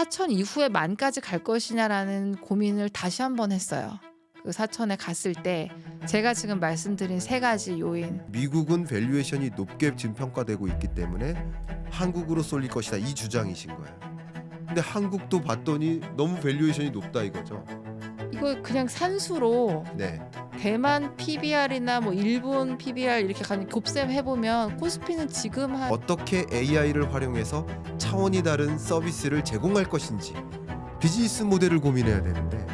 사천 이후에 만까지 갈 것이냐라는 고민을 다시 한번 했어요. 그 사천에 갔을 때 제가 지금 말씀드린 세 가지 요인. 미국은 밸류에이션이 높게 지금 평가되고 있기 때문에 한국으로 쏠릴 것이다, 이 주장이신 거예요. 근데 한국도 봤더니 너무 밸류에이션이 높다 이거죠. 이거 그냥 산수로 네. 대만 PBR이나 뭐 일본 PBR 이렇게 가는 곱셈 해보면 코스피는 지금 한 어떻게 AI를 활용해서 차원이 다른 서비스를 제공할 것인지 비즈니스 모델을 고민해야 되는데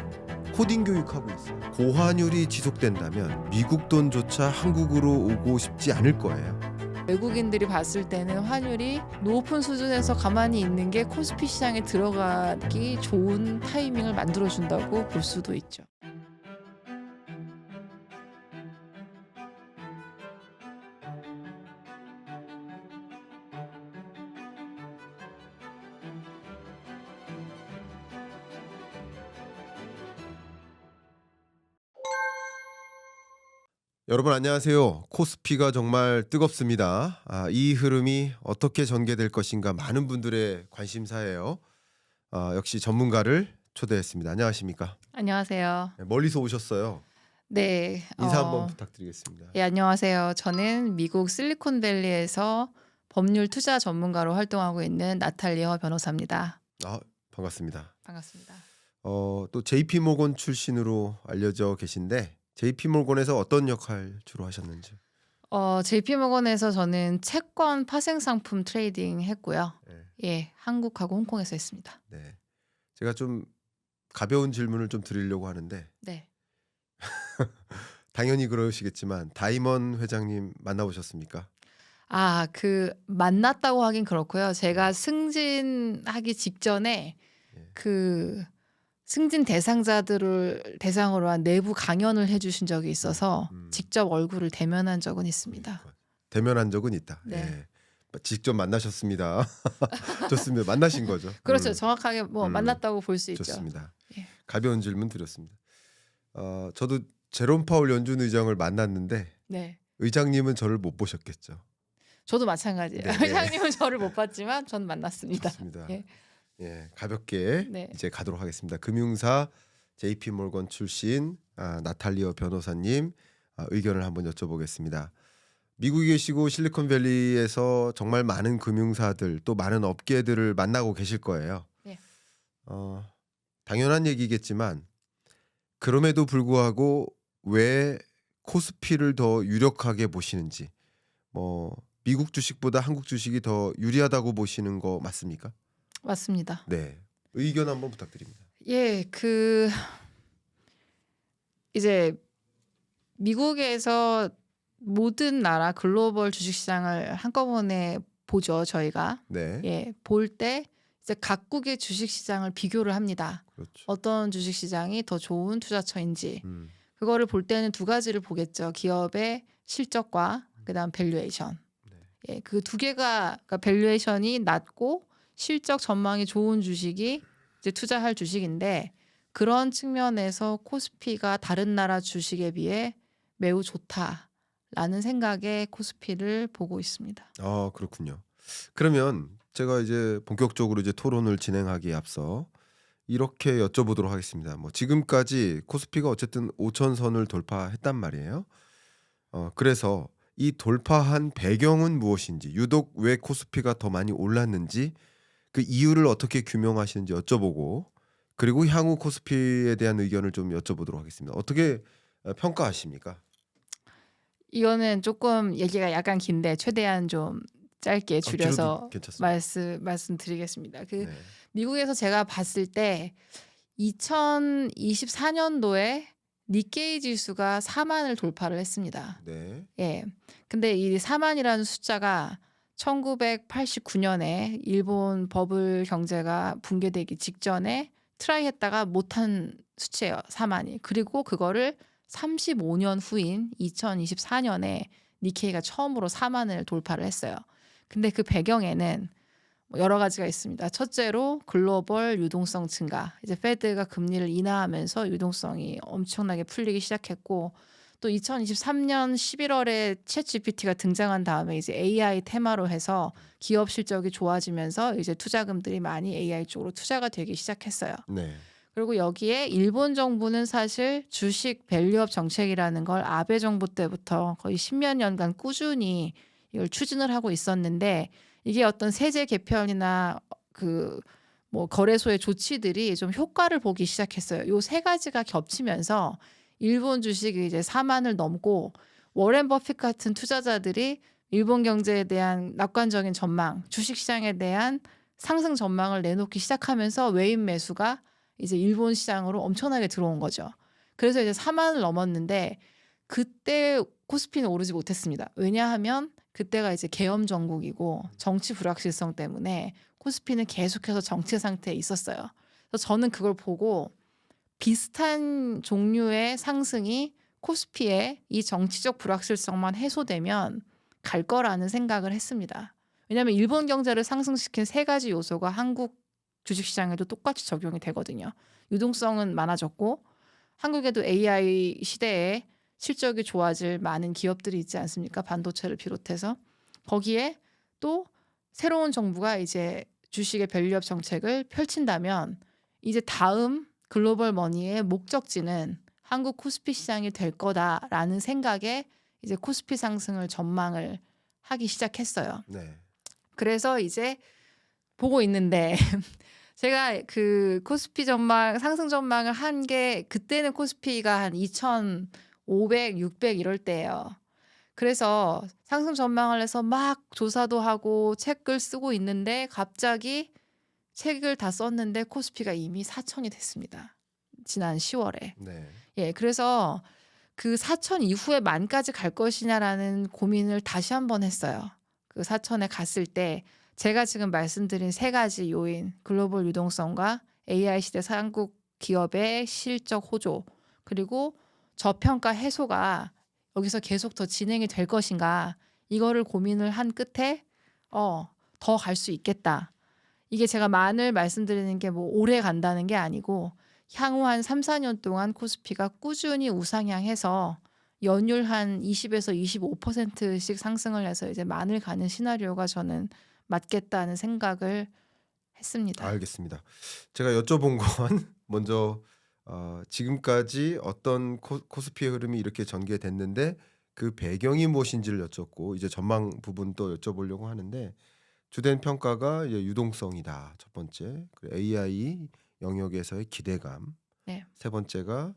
코딩 교육하고 있어요. 고환율이 지속된다면 미국 돈조차 한국으로 오고 싶지 않을 거예요. 외국인들이 봤을 때는 환율이 높은 수준에서 가만히 있는 게 코스피 시장에 들어가기 좋은 타이밍을 만들어준다고 볼 수도 있죠. 여러분 안녕하세요. 코스피가 정말 뜨겁습니다. 이 흐름이 어떻게 전개될 것인가 많은 분들의 관심사예요. 역시 전문가를 초대했습니다. 안녕하십니까? 안녕하세요. 네, 멀리서 오셨어요. 네. 인사 한번 부탁드리겠습니다. 예, 안녕하세요. 저는 미국 실리콘밸리에서 법률 투자 전문가로 활동하고 있는 나탈리아 변호사입니다. 반갑습니다. 반갑습니다. 또 JP 모건 출신으로 알려져 계신데 JP 모건에서 어떤 역할 주로 하셨는지? JP모건에서 저는 채권 파생 상품 트레이딩 했고요. 네. 예, 한국하고 홍콩에서 했습니다. 네. 제가 좀 가벼운 질문을 좀 드리려고 하는데 네. 당연히 그러시겠지만 다이먼 회장님 만나보셨습니까? 만났다고 하긴 그렇고요. 제가 승진하기 직전에 예. 그 승진 대상자들을 대상으로 한 내부 강연을 해주신 적이 있어서 직접 얼굴을 대면한 적은 있습니다. 대면한 적은 있다. 네. 예. 직접 만나셨습니다. 좋습니다. 만나신 거죠. 그렇죠. 정확하게 뭐 만났다고 볼 수 있죠. 좋습니다. 예. 가벼운 질문 드렸습니다. 저도 제롬 파월 연준 의장을 만났는데 네. 의장님은 저를 못 보셨겠죠. 저도 마찬가지예요. 네. 회장님은 저를 못 봤지만 전 만났습니다. 좋습니다. 예. 예, 가볍게 네. 이제 가도록 하겠습니다. 금융사 JP 모건 출신 나탈리아 변호사님 의견을 한번 여쭤보겠습니다. 미국에 계시고 실리콘밸리에서 정말 많은 금융사들 또 많은 업계들을 만나고 계실 거예요. 네. 당연한 얘기겠지만 그럼에도 불구하고 왜 코스피를 더 유력하게 보시는지, 뭐 미국 주식보다 한국 주식이 더 유리하다고 보시는 거 맞습니까? 맞습니다. 네, 의견 한번 부탁드립니다. 예, 이제 미국에서 모든 나라 글로벌 주식시장을 한꺼번에 보죠, 저희가. 네, 예, 볼 때 이제 각국의 주식시장을 비교를 합니다. 그렇죠. 어떤 주식시장이 더 좋은 투자처인지. 음, 그거를 볼 때는 두 가지를 보겠죠. 기업의 실적과 그다음 밸류에이션. 네. 예, 그 두 개가 그러니까 밸류에이션이 낮고 실적 전망이 좋은 주식이 이제 투자할 주식인데 그런 측면에서 코스피가 다른 나라 주식에 비해 매우 좋다라는 생각에 코스피를 보고 있습니다. 그렇군요. 그러면 제가 이제 본격적으로 이제 토론을 진행하기에 앞서 이렇게 여쭤보도록 하겠습니다. 뭐 지금까지 코스피가 어쨌든 5,000선을 돌파했단 말이에요. 그래서 이 돌파한 배경은 무엇인지, 유독 왜 코스피가 더 많이 올랐는지 그 이유를 어떻게 규명하시는지 여쭤보고, 그리고 향후 코스피에 대한 의견을 좀 여쭤보도록 하겠습니다. 어떻게 평가하십니까? 이거는 조금 얘기가 약간 긴데 최대한 좀 짧게 줄여서 길어도 괜찮습니다. 말씀드리겠습니다. 네. 미국에서 제가 봤을 때 2024년도에 니케이 지수가 4만을 돌파를 했습니다. 네. 예. 근데 이 4만이라는 숫자가 1989년에 일본 버블 경제가 붕괴되기 직전에 트라이 했다가 못한 수치예요. 4만이. 그리고 그거를 35년 후인 2024년에 니케이가 처음으로 4만을 돌파를 했어요. 근데 그 배경에는 여러 가지가 있습니다. 첫째로 글로벌 유동성 증가. 이제 페드가 금리를 인하하면서 유동성이 엄청나게 풀리기 시작했고, 또 2023년 11월에 챗GPT가 등장한 다음에 이제 AI 테마로 해서 기업 실적이 좋아지면서 이제 투자금들이 많이 AI 쪽으로 투자가 되기 시작했어요. 네. 그리고 여기에 일본 정부는 사실 주식 밸류업 정책이라는 걸 아베 정부 때부터 거의 10몇 년간 꾸준히 이걸 추진을 하고 있었는데 이게 어떤 세제 개편이나 그 뭐 거래소의 조치들이 좀 효과를 보기 시작했어요. 요 세 가지가 겹치면서 일본 주식이 이제 4만을 넘고 워렌 버핏 같은 투자자들이 일본 경제에 대한 낙관적인 전망, 주식 시장에 대한 상승 전망을 내놓기 시작하면서 외인 매수가 이제 일본 시장으로 엄청나게 들어온 거죠. 그래서 이제 4만을 넘었는데 그때 코스피는 오르지 못했습니다. 왜냐하면 그때가 이제 계엄 정국이고 정치 불확실성 때문에 코스피는 계속해서 정체 상태에 있었어요. 그래서 저는 그걸 보고 비슷한 종류의 상승이 코스피에 이 정치적 불확실성만 해소되면 갈 거라는 생각을 했습니다. 왜냐하면 일본 경제를 상승시킨 세 가지 요소가 한국 주식시장에도 똑같이 적용이 되거든요. 유동성은 많아졌고 한국에도 AI 시대에 실적이 좋아질 많은 기업들이 있지 않습니까? 반도체를 비롯해서. 거기에 또 새로운 정부가 이제 주식의 밸류업 정책을 펼친다면 이제 다음 글로벌 머니의 목적지는 한국 코스피 시장이 될 거다라는 생각에 이제 코스피 상승을 전망을 하기 시작했어요. 네. 그래서 이제 보고 있는데 제가 그 코스피 전망 상승 전망을 한 게 그때는 코스피가 한 2,500, 600 이럴 때예요. 그래서 상승 전망을 해서 막 조사도 하고 책을 쓰고 있는데 갑자기 책을 다 썼는데 코스피가 이미 4천이 됐습니다. 지난 10월에. 네. 예, 그래서 그 4천 이후에 만까지 갈 것이냐라는 고민을 다시 한번 했어요. 그 4천에 갔을 때 제가 지금 말씀드린 세 가지 요인, 글로벌 유동성과 AI 시대 한국 기업의 실적 호조, 그리고 저평가 해소가 여기서 계속 더 진행이 될 것인가, 이거를 고민을 한 끝에 더 갈 수 있겠다. 이게 제가 만을 말씀드리는 게 뭐 오래 간다는 게 아니고 향후 한 3, 4년 동안 코스피가 꾸준히 우상향해서 연율 한 20에서 25%씩 상승을 해서 이제 만을 가는 시나리오가 저는 맞겠다는 생각을 했습니다. 알겠습니다. 제가 여쭤본 건 먼저 지금까지 어떤 코스피의 흐름이 이렇게 전개됐는데 그 배경이 무엇인지를 여쭙고 이제 전망 부분도 여쭤보려고 하는데 주된 평가가 이제 유동성이다. 첫 번째. 그리고 AI 영역에서의 기대감. 네. 세 번째가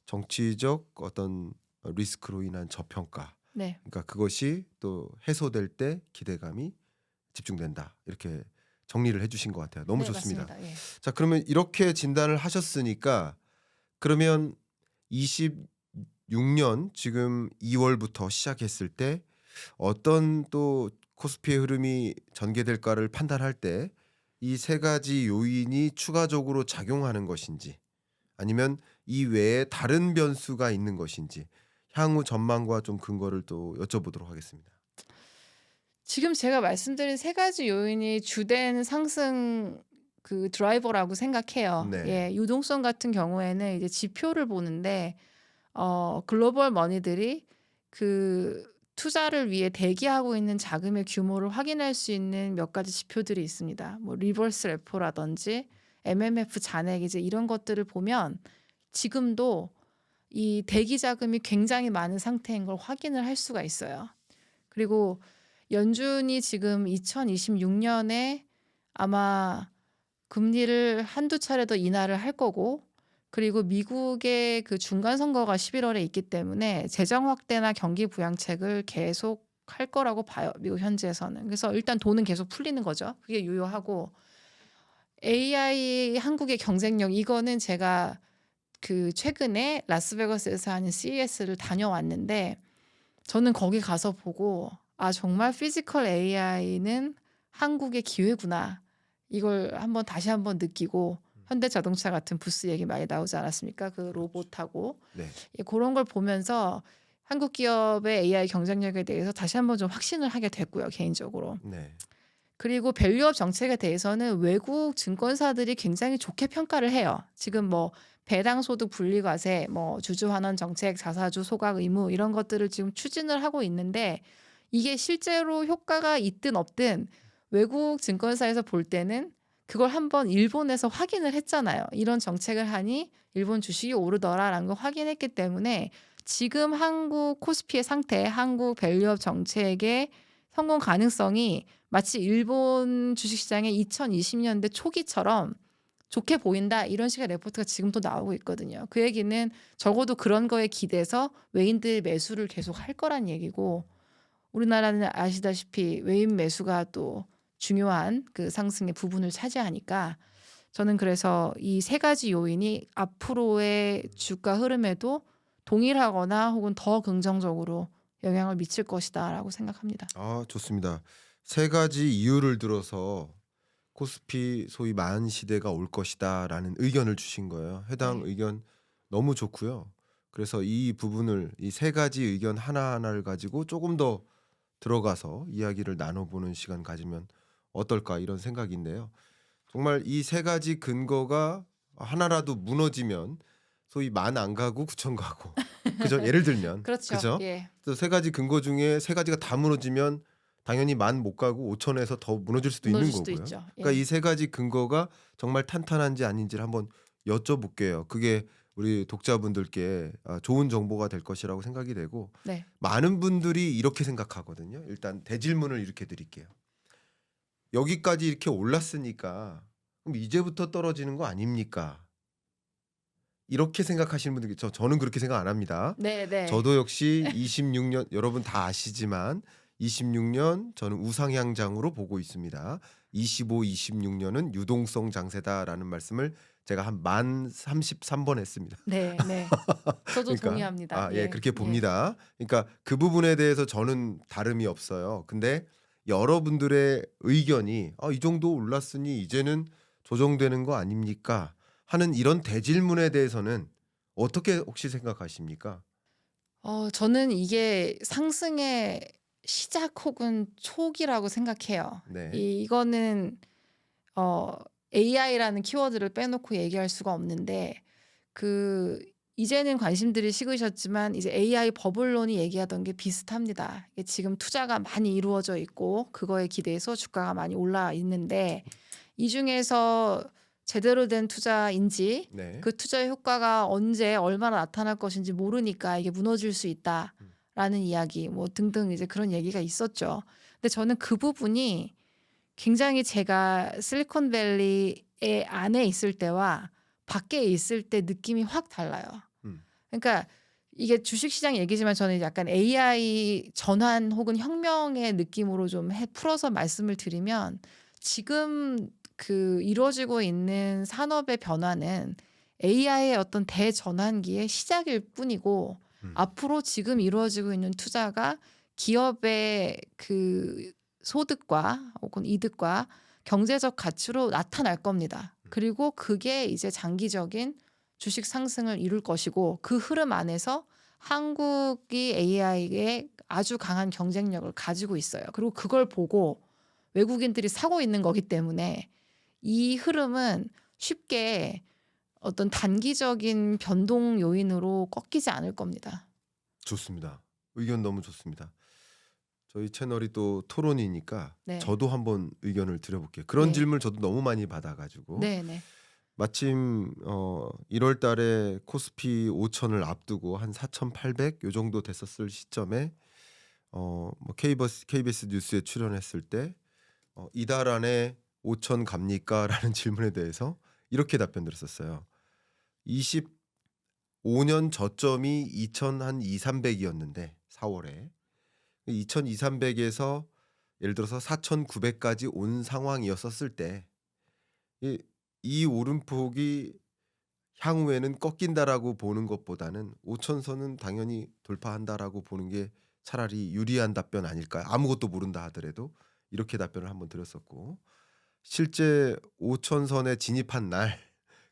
정치적 어떤 리스크로 인한 저평가. 네. 그러니까 그것이 또 해소될 때 기대감이 집중된다. 이렇게 정리를 해주신 것 같아요. 너무 네, 좋습니다. 맞습니다. 예. 자, 그러면 이렇게 진단을 하셨으니까 그러면 26년 지금 2월부터 시작했을 때 어떤 또 코스피의 흐름이 전개될까를 판단할 때 이 세 가지 요인이 추가적으로 작용하는 것인지 아니면 이 외에 다른 변수가 있는 것인지 향후 전망과 좀 근거를 또 여쭤보도록 하겠습니다. 지금 제가 말씀드린 세 가지 요인이 주된 상승 그 드라이버라고 생각해요. 네. 예, 유동성 같은 경우에는 이제 지표를 보는데 글로벌 머니들이 그 투자를 위해 대기하고 있는 자금의 규모를 확인할 수 있는 몇 가지 지표들이 있습니다. 뭐 리버스 레포라든지 MMF 잔액 이제 이런 것들을 보면 지금도 이 대기 자금이 굉장히 많은 상태인 걸 확인을 할 수가 있어요. 그리고 연준이 지금 2026년에 아마 금리를 한두 차례 더 인하를 할 거고, 그리고 미국의 그 중간 선거가 11월에 있기 때문에 재정 확대나 경기 부양책을 계속 할 거라고 봐요. 미국 현지에서는. 그래서 일단 돈은 계속 풀리는 거죠. 그게 유효하고 AI 한국의 경쟁력, 이거는 제가 그 최근에 라스베가스에서 하는 CES를 다녀왔는데 저는 거기 가서 보고 정말 피지컬 AI는 한국의 기회구나. 이걸 다시 한번 느끼고, 현대자동차 같은 부스 얘기 많이 나오지 않았습니까? 그 로봇하고. 네. 예, 그런 걸 보면서 한국 기업의 AI 경쟁력에 대해서 다시 한번 좀 확신을 하게 됐고요, 개인적으로. 네. 그리고 밸류업 정책에 대해서는 외국 증권사들이 굉장히 좋게 평가를 해요. 지금 뭐 배당 소득 분리 과세, 뭐 주주 환원 정책, 자사주 소각 의무 이런 것들을 지금 추진을 하고 있는데 이게 실제로 효과가 있든 없든 외국 증권사에서 볼 때는 그걸 한번 일본에서 확인을 했잖아요. 이런 정책을 하니 일본 주식이 오르더라라는 걸 확인했기 때문에 지금 한국 코스피의 상태, 한국 밸류업 정책의 성공 가능성이 마치 일본 주식시장의 2020년대 초기처럼 좋게 보인다 이런 식의 레포트가 지금도 나오고 있거든요. 그 얘기는 적어도 그런 거에 기대서 외인들 매수를 계속 할 거란 얘기고 우리나라는 아시다시피 외인 매수가 또 중요한 그 상승의 부분을 차지하니까 저는 그래서 이 세 가지 요인이 앞으로의 주가 흐름에도 동일하거나 혹은 더 긍정적으로 영향을 미칠 것이다라고 생각합니다. 아, 좋습니다. 세 가지 이유를 들어서 코스피 소위 만 시대가 올 것이다라는 의견을 주신 거예요. 해당 네. 의견 너무 좋고요. 그래서 이 부분을 이 세 가지 의견 하나하나를 가지고 조금 더 들어가서 이야기를 나눠보는 시간 가지면 어떨까 이런 생각인데요. 정말 이 세 가지 근거가 하나라도 무너지면 소위 만 안 가고 구천 가고 그죠? 예를 들면 그렇죠. 그죠? 예. 그래서 세 가지 근거 중에 세 가지가 다 무너지면 당연히 만 못 가고 5천에서 더 무너질 수도 있는 무너질 수도 거고요. 있죠. 그러니까 예. 이 세 가지 근거가 정말 탄탄한지 아닌지를 한번 여쭤볼게요. 그게 우리 독자분들께 좋은 정보가 될 것이라고 생각이 되고 네. 많은 분들이 이렇게 생각하거든요. 일단 대질문을 이렇게 드릴게요. 여기까지 이렇게 올랐으니까 그럼 이제부터 떨어지는 거 아닙니까? 이렇게 생각하시는 분들 저는 그렇게 생각 안 합니다. 네네. 저도 역시 26년 여러분 다 아시지만 26년 저는 우상향장으로 보고 있습니다. 25, 26년은 유동성 장세다라는 말씀을 제가 한 1033번 했습니다. 네, 네. 저도 그러니까 동의합니다. 예, 예. 그렇게 예. 봅니다. 그러니까 그 부분에 대해서 저는 다름이 없어요. 근데 여러분들의 의견이 이 정도 올랐으니 이제는 조정되는 거 아닙니까? 하는 이런 대질문에 대해서는 어떻게 혹시 생각하십니까? 저는 이게 상승의 시작 혹은 초기라고 생각해요. 네. 이거는 어 AI라는 키워드를 빼놓고 얘기할 수가 없는데 그 이제는 관심들이 식으셨지만 이제 AI 버블론이 얘기하던 게 비슷합니다. 이게 지금 투자가 많이 이루어져 있고 그거에 기대해서 주가가 많이 올라 있는데 이 중에서 제대로 된 투자인지 네. 그 투자의 효과가 언제 얼마나 나타날 것인지 모르니까 이게 무너질 수 음. 있다라는 이야기 뭐 등등 이제 그런 얘기가 있었죠. 근데 저는 그 부분이 굉장히 제가 실리콘밸리의 안에 있을 때와 밖에 있을 때 느낌이 확 달라요. 음. 그러니까 이게 주식시장 얘기지만 저는 약간 AI 전환 혹은 혁명의 느낌으로 좀 풀어서 말씀을 드리면 지금 그 이루어지고 있는 산업의 변화는 AI의 어떤 대전환기의 시작일 뿐이고 음. 앞으로 지금 이루어지고 있는 투자가 기업의 그 소득과 혹은 이득과 경제적 가치로 나타날 겁니다. 그리고 그게 이제 장기적인 주식 상승을 이룰 것이고 그 흐름 안에서 한국이 AI에 아주 강한 경쟁력을 가지고 있어요. 그리고 그걸 보고 외국인들이 사고 있는 거기 때문에 이 흐름은 쉽게 어떤 단기적인 변동 요인으로 꺾이지 않을 겁니다. 좋습니다. 의견 너무 좋습니다. 저희 채널이 또 토론이니까 네. 저도 한번 의견을 드려볼게요. 그런 네. 질문을 저도 너무 많이 받아가지고 네네. 마침 1월 달에 코스피 5천을 앞두고 한 4,800 요 정도 됐었을 시점에 뭐 KBS 뉴스에 출연했을 때 이달 안에 5천 갑니까?라는 질문에 대해서 이렇게 답변 드렸었어요. 25년 저점이 2천 한 2, 300이었는데 4월에 2천 2, 300에서 예를 들어서 4,900까지 온 상황이었었을 때 이 오름폭이 향후에는 꺾인다라고 보는 것보다는 5천선은 당연히 돌파한다라고 보는 게 차라리 유리한 답변 아닐까요? 아무것도 모른다 하더라도 이렇게 답변을 한번 드렸었고 실제 5천선에 진입한 날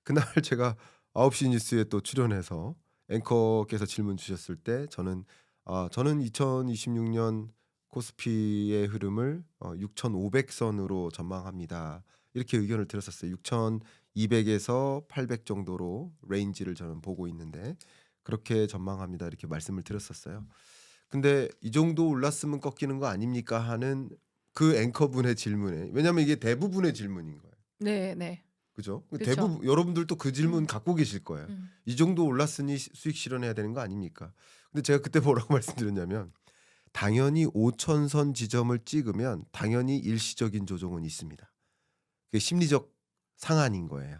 그날 제가 9시 뉴스에 또 출연해서 앵커께서 질문 주셨을 때 저는 2026년 코스피의 흐름을 6,500선으로 전망합니다. 이렇게 의견을 드렸었어요. 6,200에서 800 정도로 레인지를 저는 보고 있는데 그렇게 전망합니다. 이렇게 말씀을 드렸었어요. 근데 이 정도 올랐으면 꺾이는 거 아닙니까? 하는 그 앵커분의 질문에 왜냐면 이게 대부분의 질문인 거예요. 네, 네. 그죠? 그쵸. 대부분 여러분들도 그 질문 음. 갖고 계실 거예요. 음. 이 정도 올랐으니 수익 실현해야 되는 거 아닙니까? 근데 제가 그때 뭐라고 말씀드렸냐면 당연히 5천선 지점을 찍으면 당연히 일시적인 조정은 있습니다. 그게 심리적 상한인 거예요.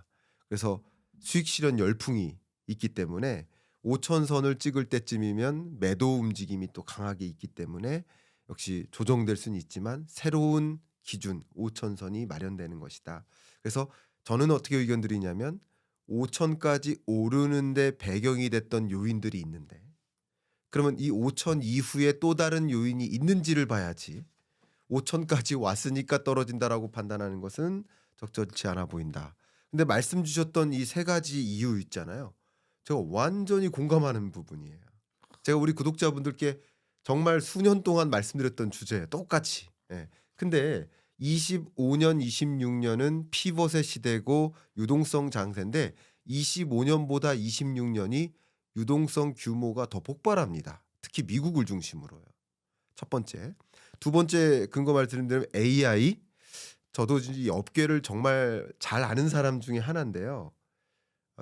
그래서 수익 실현 열풍이 있기 때문에 5천선을 찍을 때쯤이면 매도 움직임이 또 강하게 있기 때문에 역시 조정될 수는 있지만 새로운 기준 5천선이 마련되는 것이다. 그래서 저는 어떻게 의견 드리냐면 5천까지 오르는데 배경이 됐던 요인들이 있는데 그러면 이 5천 이후에 또 다른 요인이 있는지를 봐야지 5천까지 왔으니까 떨어진다라고 판단하는 것은 적절치 않아 보인다. 근데 말씀 주셨던 이 세 가지 이유 있잖아요. 제가 완전히 공감하는 부분이에요. 제가 우리 구독자분들께 정말 수년 동안 말씀드렸던 주제예요. 똑같이. 예. 근데 25년, 26년은 피벗의 시대고 유동성 장세인데 25년보다 26년이 유동성 규모가 더 폭발합니다. 특히 미국을 중심으로요. 첫 번째. 두 번째 근거 말씀드리면 AI. 저도 이 업계를 정말 잘 아는 사람 중에 하나인데요.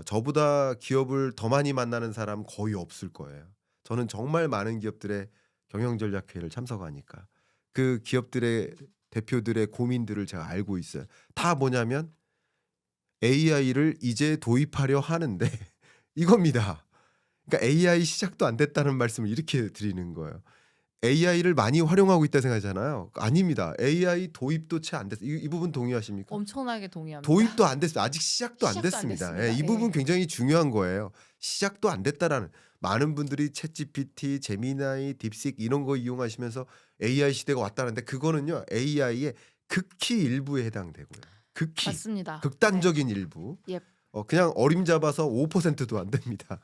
저보다 기업을 더 많이 만나는 사람 거의 없을 거예요. 저는 정말 많은 기업들의 경영전략회의를 참석하니까 그 기업들의 대표들의 고민들을 제가 알고 있어요. 다 뭐냐면 AI를 이제 도입하려 하는데 이겁니다. 그러니까 AI 시작도 안 됐다는 말씀을 이렇게 드리는 거예요. AI를 많이 활용하고 있다 생각하잖아요. 아닙니다. AI 도입도 채 안 됐어요. 이 부분 동의하십니까? 엄청나게 동의합니다. 도입도 안 됐어요. 아직 시작도 안 시작도 안 됐습니다. 됐습니다. 이 부분 예. 굉장히 중요한 거예요. 시작도 안 됐다라는 많은 분들이 챗GPT, 제미나이, 딥식 이런 거 이용하시면서 AI 시대가 왔다는데 그거는요. AI의 극히 일부에 해당되고요. 극히 맞습니다. 네. 극단적인 일부. 예. 그냥 어림잡아서 5%도 안 됩니다.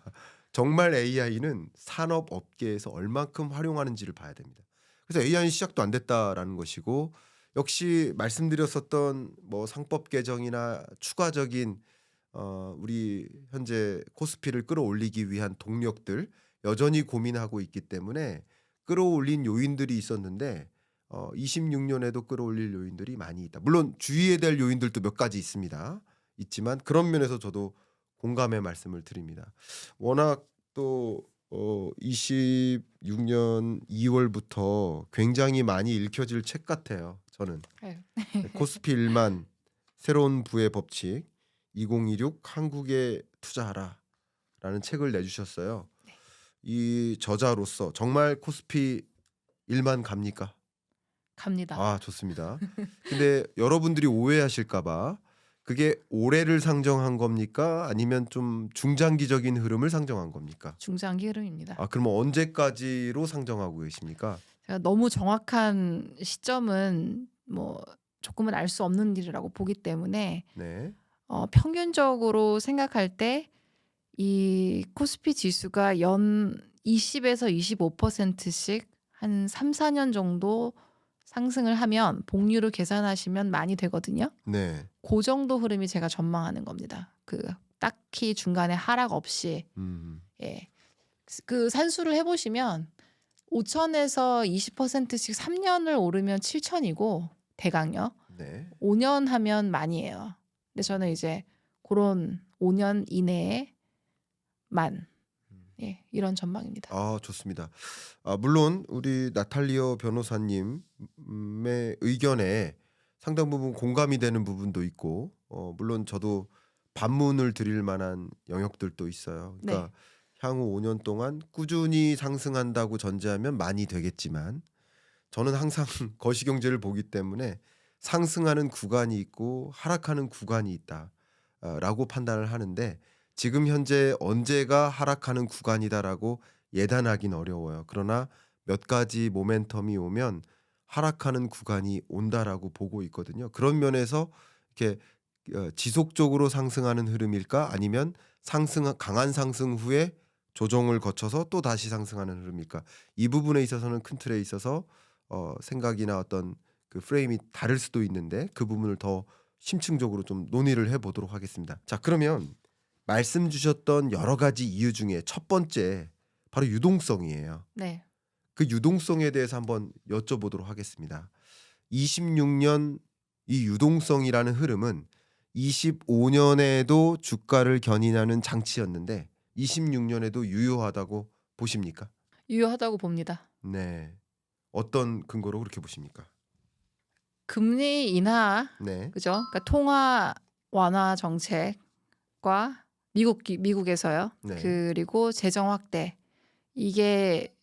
정말 AI는 산업 업계에서 얼만큼 활용하는지를 봐야 됩니다. 그래서 AI는 시작도 안 됐다라는 것이고 역시 말씀드렸었던 뭐 상법 개정이나 추가적인 우리 현재 코스피를 끌어올리기 위한 동력들 여전히 고민하고 있기 때문에 끌어올린 요인들이 있었는데 26년에도 끌어올릴 요인들이 많이 있다. 물론 주의해야 될 요인들도 몇 가지 있지만 그런 면에서 저도 공감의 말씀을 드립니다. 워낙 또 26년 2월부터 굉장히 많이 읽혀질 책 같아요. 저는 네. 코스피 1만 새로운 부의 법칙 2026 한국에 투자하라라는 책을 내주셨어요. 네. 이 저자로서 정말 코스피 1만 갑니까? 갑니다. 아 좋습니다. 근데 여러분들이 오해하실까봐 그게 올해를 상정한 겁니까? 아니면 좀 중장기적인 흐름을 상정한 겁니까? 중장기 흐름입니다. 그러면 언제까지로 상정하고 계십니까? 제가 너무 정확한 시점은 뭐 조금은 알 수 없는 일이라고 보기 때문에 네. 평균적으로 생각할 때 이 코스피 지수가 연 20에서 25%씩 한 3, 4년 정도 상승을 하면 복리를 계산하시면 많이 되거든요. 네. 그 정도 흐름이 제가 전망하는 겁니다. 그 딱히 중간에 하락 없이 예. 그 산수를 해보시면 5천에서 20%씩 3년을 오르면 7천이고 대강요. 네. 5년 하면 많이에요. 근데 저는 이제 그런 5년 이내에만 이런 전망입니다. 좋습니다. 물론 우리 나탈리오 변호사님의 의견에 상당 부분 공감이 되는 부분도 있고 물론 저도 반문을 드릴 만한 영역들도 있어요. 그러니까 네. 향후 5년 동안 꾸준히 상승한다고 전제하면 많이 되겠지만 저는 항상 거시경제를 보기 때문에 상승하는 구간이 있고 하락하는 구간이 있다라고 판단을 하는데 지금 현재 언제가 하락하는 구간이다라고 예단하기는 어려워요. 그러나 몇 가지 모멘텀이 오면 하락하는 구간이 온다라고 보고 있거든요. 그런 면에서 이렇게 지속적으로 상승하는 흐름일까? 아니면 강한 상승 후에 조정을 거쳐서 또 다시 상승하는 흐름일까? 이 부분에 있어서는 큰 틀에 있어서 생각이나 어떤 그 프레임이 다를 수도 있는데 그 부분을 더 심층적으로 좀 논의를 해 보도록 하겠습니다. 자, 그러면 말씀 주셨던 여러 가지 이유 중에 첫 번째 바로 유동성이에요. 네. 그 유동성에 대해서 한번 여쭤보도록 하겠습니다. 26년 이 유동성이라는 흐름은 25년에도 주가를 견인하는 장치였는데 26년에도 유효하다고 보십니까? 유효하다고 봅니다. 네. 어떤 근거로 그렇게 보십니까? 금리 인하, 네. 그죠? 그러니까 통화 완화 정책과 미국에서요. 네. 그리고 재정 확대. 이게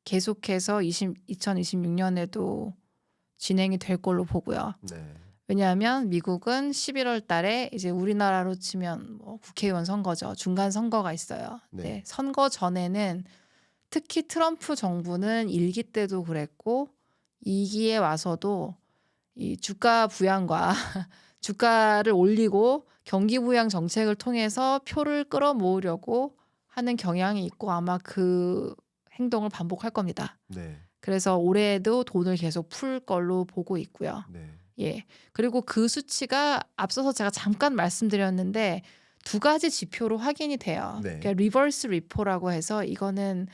계속해서 2026년에도 진행이 될 걸로 보고요. 네. 왜냐하면 미국은 11월 달에 이제 우리나라로 치면 뭐 국회의원 선거죠. 중간 선거가 있어요. 네. 네, 선거 전에는 특히 트럼프 정부는 1기 때도 그랬고 2기에 와서도 이 주가 부양과 주가를 올리고 경기 부양 정책을 통해서 표를 끌어모으려고 하는 경향이 있고 아마 그 행동을 반복할 겁니다. 네. 그래서 올해에도 돈을 계속 풀 걸로 보고 있고요. 네. 예. 그리고 그 수치가 앞서서 제가 잠깐 말씀드렸는데 두 가지 지표로 확인이 돼요. 네. 그러니까 리버스 리포라고 해서 이거는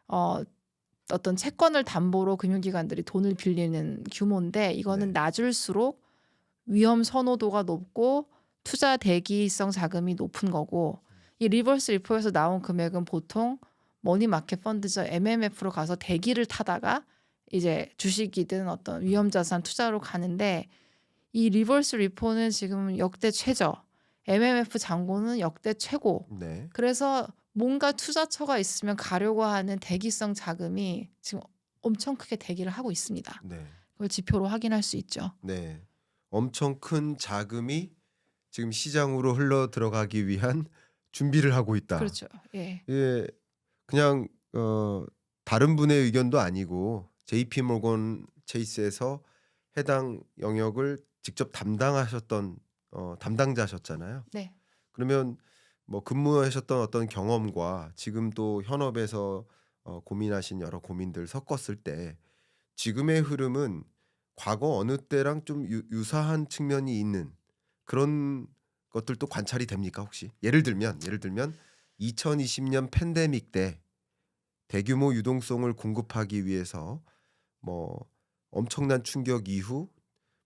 어떤 채권을 담보로 금융기관들이 돈을 빌리는 규모인데 이거는 네. 낮을수록 위험 선호도가 높고 투자 대기성 자금이 높은 거고 이 리버스 리포에서 나온 금액은 보통 머니마켓 펀드죠. MMF로 가서 대기를 타다가 이제 주식이든 어떤 위험자산 투자로 가는데 이 리버스 리포는 지금 역대 최저, MMF 잔고는 역대 최고. 네. 그래서 뭔가 투자처가 있으면 가려고 하는 대기성 자금이 지금 엄청 크게 대기를 하고 있습니다. 네. 그걸 지표로 확인할 수 있죠. 네. 엄청 큰 자금이 지금 시장으로 흘러 들어가기 위한 준비를 하고 있다. 그렇죠. 예. 예. 그냥 다른 분의 의견도 아니고 JP 모건 체이스에서 해당 영역을 직접 담당하셨던 담당자셨잖아요. 네. 그러면 뭐 근무하셨던 어떤 경험과 지금 또 현업에서 고민하신 여러 고민들 섞었을 때 지금의 흐름은 과거 어느 때랑 좀 유사한 측면이 있는 그런 것들도 관찰이 됩니까 혹시? 예를 들면 2020년 팬데믹 때 대규모 유동성을 공급하기 위해서 뭐 엄청난 충격 이후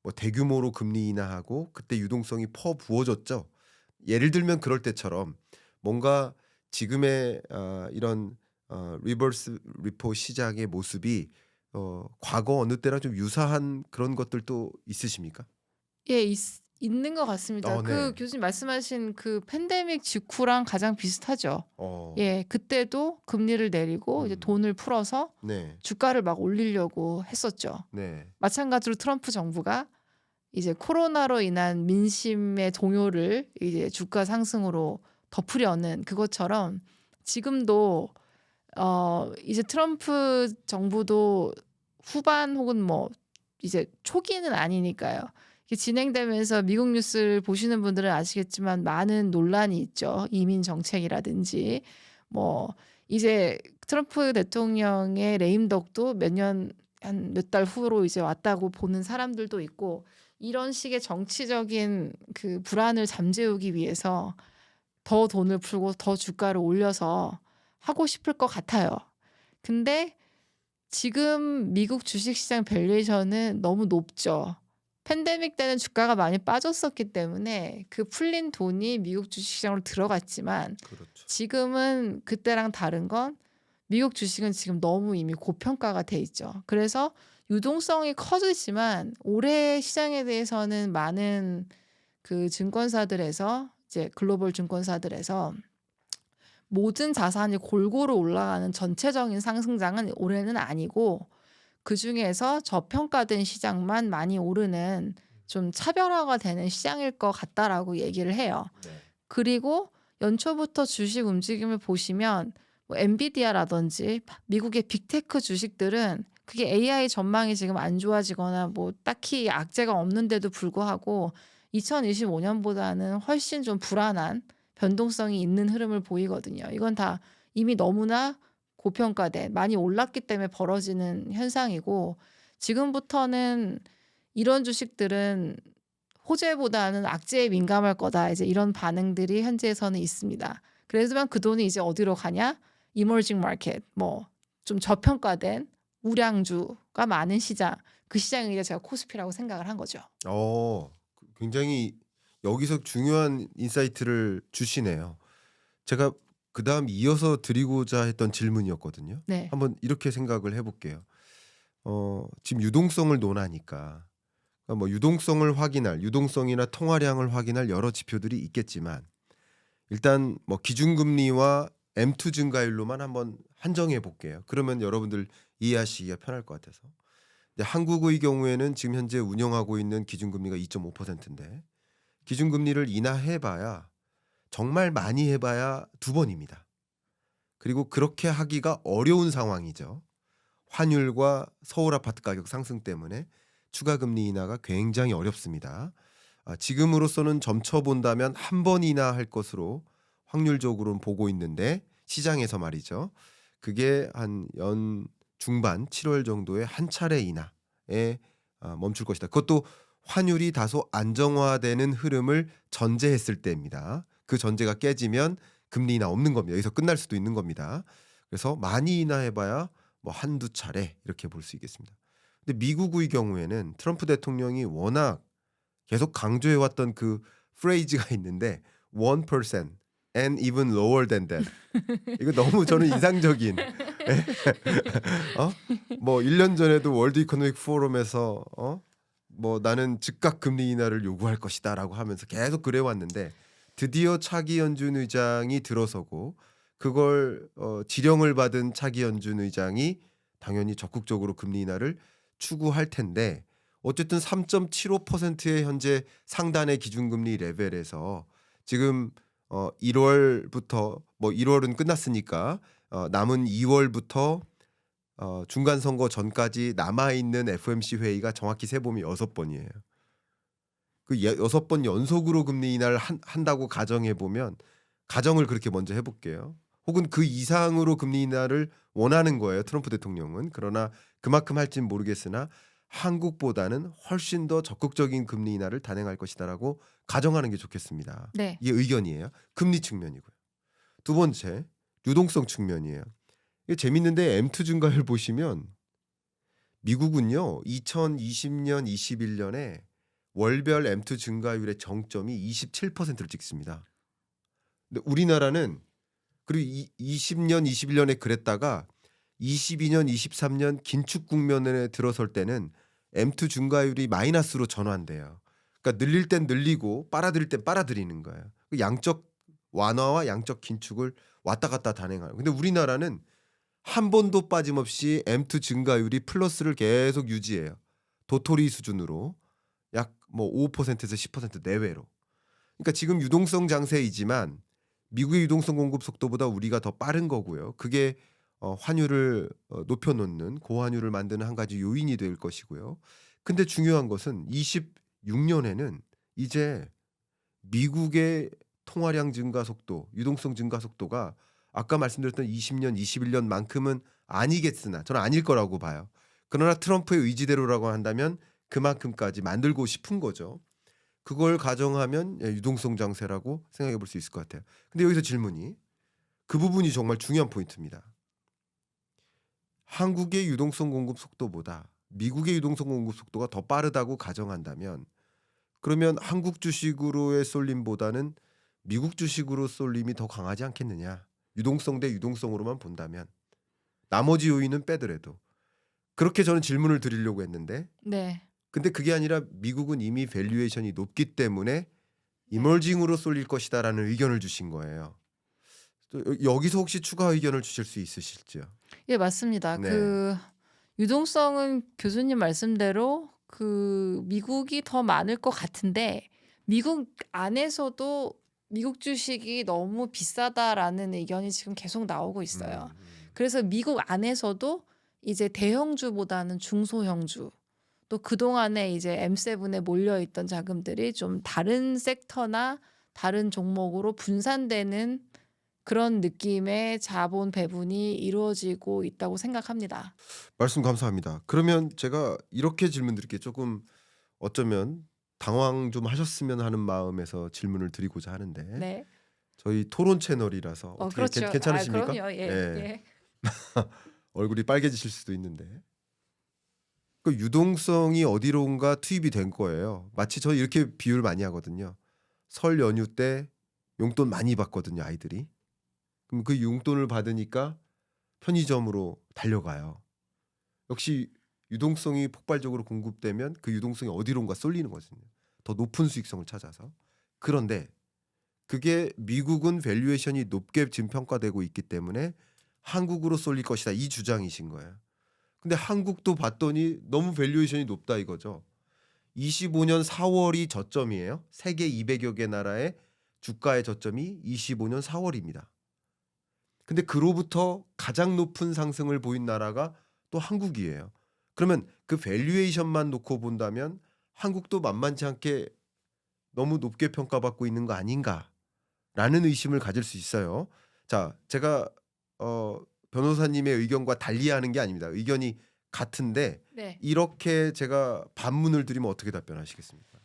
뭐 대규모로 금리 인하하고 그때 유동성이 퍼부어졌죠. 예를 들면 그럴 때처럼 뭔가 지금의 이런 리버스 리포 시장의 모습이 과거 어느 때랑 좀 유사한 그런 것들도 있으십니까? 예, 있는 것 같습니다. 그 네. 교수님 말씀하신 그 팬데믹 직후랑 가장 비슷하죠. 예, 그때도 금리를 내리고 이제 돈을 풀어서 네. 주가를 막 올리려고 했었죠. 네. 마찬가지로 트럼프 정부가 이제 코로나로 인한 민심의 동요를 이제 주가 상승으로 덮으려는 그것처럼 지금도 이제 트럼프 정부도 후반 혹은 뭐 이제 초기는 아니니까요. 이게 진행되면서 미국 뉴스를 보시는 분들은 아시겠지만 많은 논란이 있죠. 이민 정책이라든지 뭐 이제 트럼프 대통령의 레임덕도 한 몇 달 후로 이제 왔다고 보는 사람들도 있고 이런 식의 정치적인 그 불안을 잠재우기 위해서 더 돈을 풀고 더 주가를 올려서 하고 싶을 것 같아요. 근데 지금 미국 주식시장 밸류에이션은 너무 높죠. 팬데믹 때는 주가가 많이 빠졌었기 때문에 그 풀린 돈이 미국 주식시장으로 들어갔지만 그렇죠. 지금은 그때랑 다른 건 미국 주식은 지금 너무 이미 고평가가 돼 있죠. 그래서 유동성이 커지지만 올해 시장에 대해서는 많은 그 증권사들에서 이제 글로벌 증권사들에서 모든 자산이 골고루 올라가는 전체적인 상승장은 올해는 아니고 그중에서 저평가된 시장만 많이 오르는 좀 차별화가 되는 시장일 것 같다라고 얘기를 해요. 네. 그리고 연초부터 주식 움직임을 보시면 뭐 엔비디아라든지 미국의 빅테크 주식들은 그게 AI 전망이 지금 안 좋아지거나 뭐 딱히 악재가 없는데도 불구하고 2025년보다는 훨씬 좀 불안한 변동성이 있는 흐름을 보이거든요. 이건 다 이미 너무나 고평가된 많이 올랐기 때문에 벌어지는 현상이고 지금부터는 이런 주식들은 호재보다는 악재에 민감할 거다. 이제 이런 반응들이 현지에서는 있습니다. 그래서 그 돈이 이제 어디로 가냐? 이머징 마켓, 뭐 좀 저평가된 우량주가 많은 시장, 그 시장이 이제 제가 코스피라고 생각을 한 거죠. 굉장히 여기서 중요한 인사이트를 주시네요. 제가 그다음 이어서 드리고자 했던 질문이었거든요. 네. 한번 이렇게 생각을 해볼게요. 지금 유동성을 논하니까 그러니까 뭐 유동성이나 통화량을 확인할 여러 지표들이 있겠지만 일단 뭐 기준금리와 M2 증가율로만 한번 한정해 볼게요. 그러면 여러분들 이해하시기가 편할 것 같아서. 근데 한국의 경우에는 지금 현재 운영하고 있는 기준금리가 2.5%인데 기준금리를 인하해봐야 정말 많이 해봐야 2번입니다. 그리고 그렇게 하기가 어려운 상황이죠. 환율과 서울 아파트 가격 상승 때문에 추가 금리 인하가 굉장히 어렵습니다. 지금으로서는 점쳐본다면 한 번 인하할 것으로 확률적으로는 보고 있는데 시장에서 말이죠. 그게 한 연 중반 7월 정도에 한 차례 인하에 멈출 것이다. 그것도 환율이 다소 안정화되는 흐름을 전제했을 때입니다. 그 전제가 깨지면 금리 인하 없는 겁니다. 여기서 끝날 수도 있는 겁니다. 그래서 많이 인하해봐야 뭐 한두 차례 이렇게 볼 수 있겠습니다. 근데 미국의 경우에는 트럼프 대통령이 워낙 계속 강조해왔던 그 프레이즈가 있는데 1% and even lower than that. 이거 너무 저는 인상적인. 뭐 1년 전에도 월드 이코노믹 포럼에서 뭐 나는 즉각 금리 인하를 요구할 것이다라고 하면서 계속 그래왔는데 드디어 차기현준 의장이 들어서고 그걸 지령을 받은 차기현준 의장이 당연히 적극적으로 금리 인하를 추구할 텐데 어쨌든 3.75%의 현재 상단의 기준금리 레벨에서 지금 1월부터 뭐 1월은 끝났으니까 남은 2월부터 중간 선거 전까지 남아 있는 FOMC 회의가 정확히 세보면 6번이에요. 그 6번 연속으로 금리 인하를 한다고 가정해 보면 가정을 그렇게 먼저 해볼게요. 혹은 그 이상으로 금리 인하를 원하는 거예요. 트럼프 대통령은. 그러나 그만큼 할지는 모르겠으나 한국보다는 훨씬 더 적극적인 금리 인하를 단행할 것이다라고 가정하는 게 좋겠습니다. 네. 이게 의견이에요. 금리 측면이고요. 두 번째 유동성 측면이에요. 이게 재밌는데 M2 증가율 보시면 미국은요 2020년, 21년에 월별 M2 증가율의 정점이 27%를 찍습니다. 근데 우리나라는 그리고 20년, 21년에 그랬다가 22년, 23년 긴축 국면에 들어설 때는 M2 증가율이 마이너스로 전환돼요. 그러니까 늘릴 땐 늘리고 빨아들일 땐 빨아들이는 거예요. 그 양적 완화와 양적 긴축을 왔다 갔다 단행하는. 근데 우리나라는 한 번도 빠짐없이 M2 증가율이 플러스를 계속 유지해요. 도토리 수준으로 약 뭐 5%에서 10% 내외로. 그러니까 지금 유동성 장세이지만 미국의 유동성 공급 속도보다 우리가 더 빠른 거고요. 그게 환율을 높여놓는 고환율을 만드는 한 가지 요인이 될 것이고요. 근데 중요한 것은 26년에는 이제 미국의 통화량 증가 속도, 유동성 증가 속도가 아까 말씀드렸던 20년, 21년만큼은 아니겠으나 저는 아닐 거라고 봐요. 그러나 트럼프의 의지대로라고 한다면 그만큼까지 만들고 싶은 거죠. 그걸 가정하면 유동성 장세라고 생각해 볼 수 있을 것 같아요. 근데 여기서 질문이 그 부분이 정말 중요한 포인트입니다. 한국의 유동성 공급 속도보다 미국의 유동성 공급 속도가 더 빠르다고 가정한다면 그러면 한국 주식으로의 쏠림보다는 미국 주식으로 쏠림이 더 강하지 않겠느냐. 유동성 대 유동성으로만 본다면 나머지 요인은 빼더라도 그렇게 저는 질문을 드리려고 했는데 네. 근데 그게 아니라 미국은 이미 밸류에이션이 높기 때문에 이머징으로 쏠릴 것이다라는 의견을 주신 거예요. 또 여기서 혹시 추가 의견을 주실 수 있으실지요? 예, 맞습니다. 네. 그 유동성은 교수님 말씀대로 그 미국이 더 많을 것 같은데 미국 안에서도 미국 주식이 너무 비싸다라는 의견이 지금 계속 나오고 있어요. 그래서 미국 안에서도 이제 대형주보다는 중소형주 또 그동안에 이제 M7에 몰려 있던 자금들이 좀 다른 섹터나 다른 종목으로 분산되는 그런 느낌의 자본 배분이 이루어지고 있다고 생각합니다. 말씀 감사합니다. 그러면 제가 이렇게 질문드릴게요. 조금 어쩌면 당황 좀 하셨으면 하는 마음에서 질문을 드리고자 하는데 네. 저희 토론 채널이라서 어떻게 그렇죠. 괜찮으십니까? 그럼요. 예. 예. 예. 얼굴이 빨개지실 수도 있는데. 그 유동성이 어디론가 투입이 된 거예요. 마치 저 이렇게 비유를 많이 하거든요. 설 연휴 때 용돈 많이 받거든요, 아이들이. 그럼 그 용돈을 받으니까 편의점으로 달려가요. 역시 유동성이 폭발적으로 공급되면 그 유동성이 어디론가 쏠리는 거거든요. 더 높은 수익성을 찾아서. 그런데 그게 미국은 밸류에이션이 높게 지금 평가되고 있기 때문에 한국으로 쏠릴 것이다. 이 주장이신 거예요. 근데 한국도 봤더니 너무 밸류에이션이 높다 이거죠. 25년 4월이 저점이에요. 세계 200여 개 나라의 주가의 저점이 25년 4월입니다. 근데 그로부터 가장 높은 상승을 보인 나라가 또 한국이에요. 그러면 그 밸류에이션만 놓고 본다면 한국도 만만치 않게 너무 높게 평가받고 있는 거 아닌가라는 의심을 가질 수 있어요. 자, 제가 변호사님의 의견과 달리하는 게 아닙니다. 의견이 같은데 네. 이렇게 제가 반문을 드리면 어떻게 답변하시겠습니까?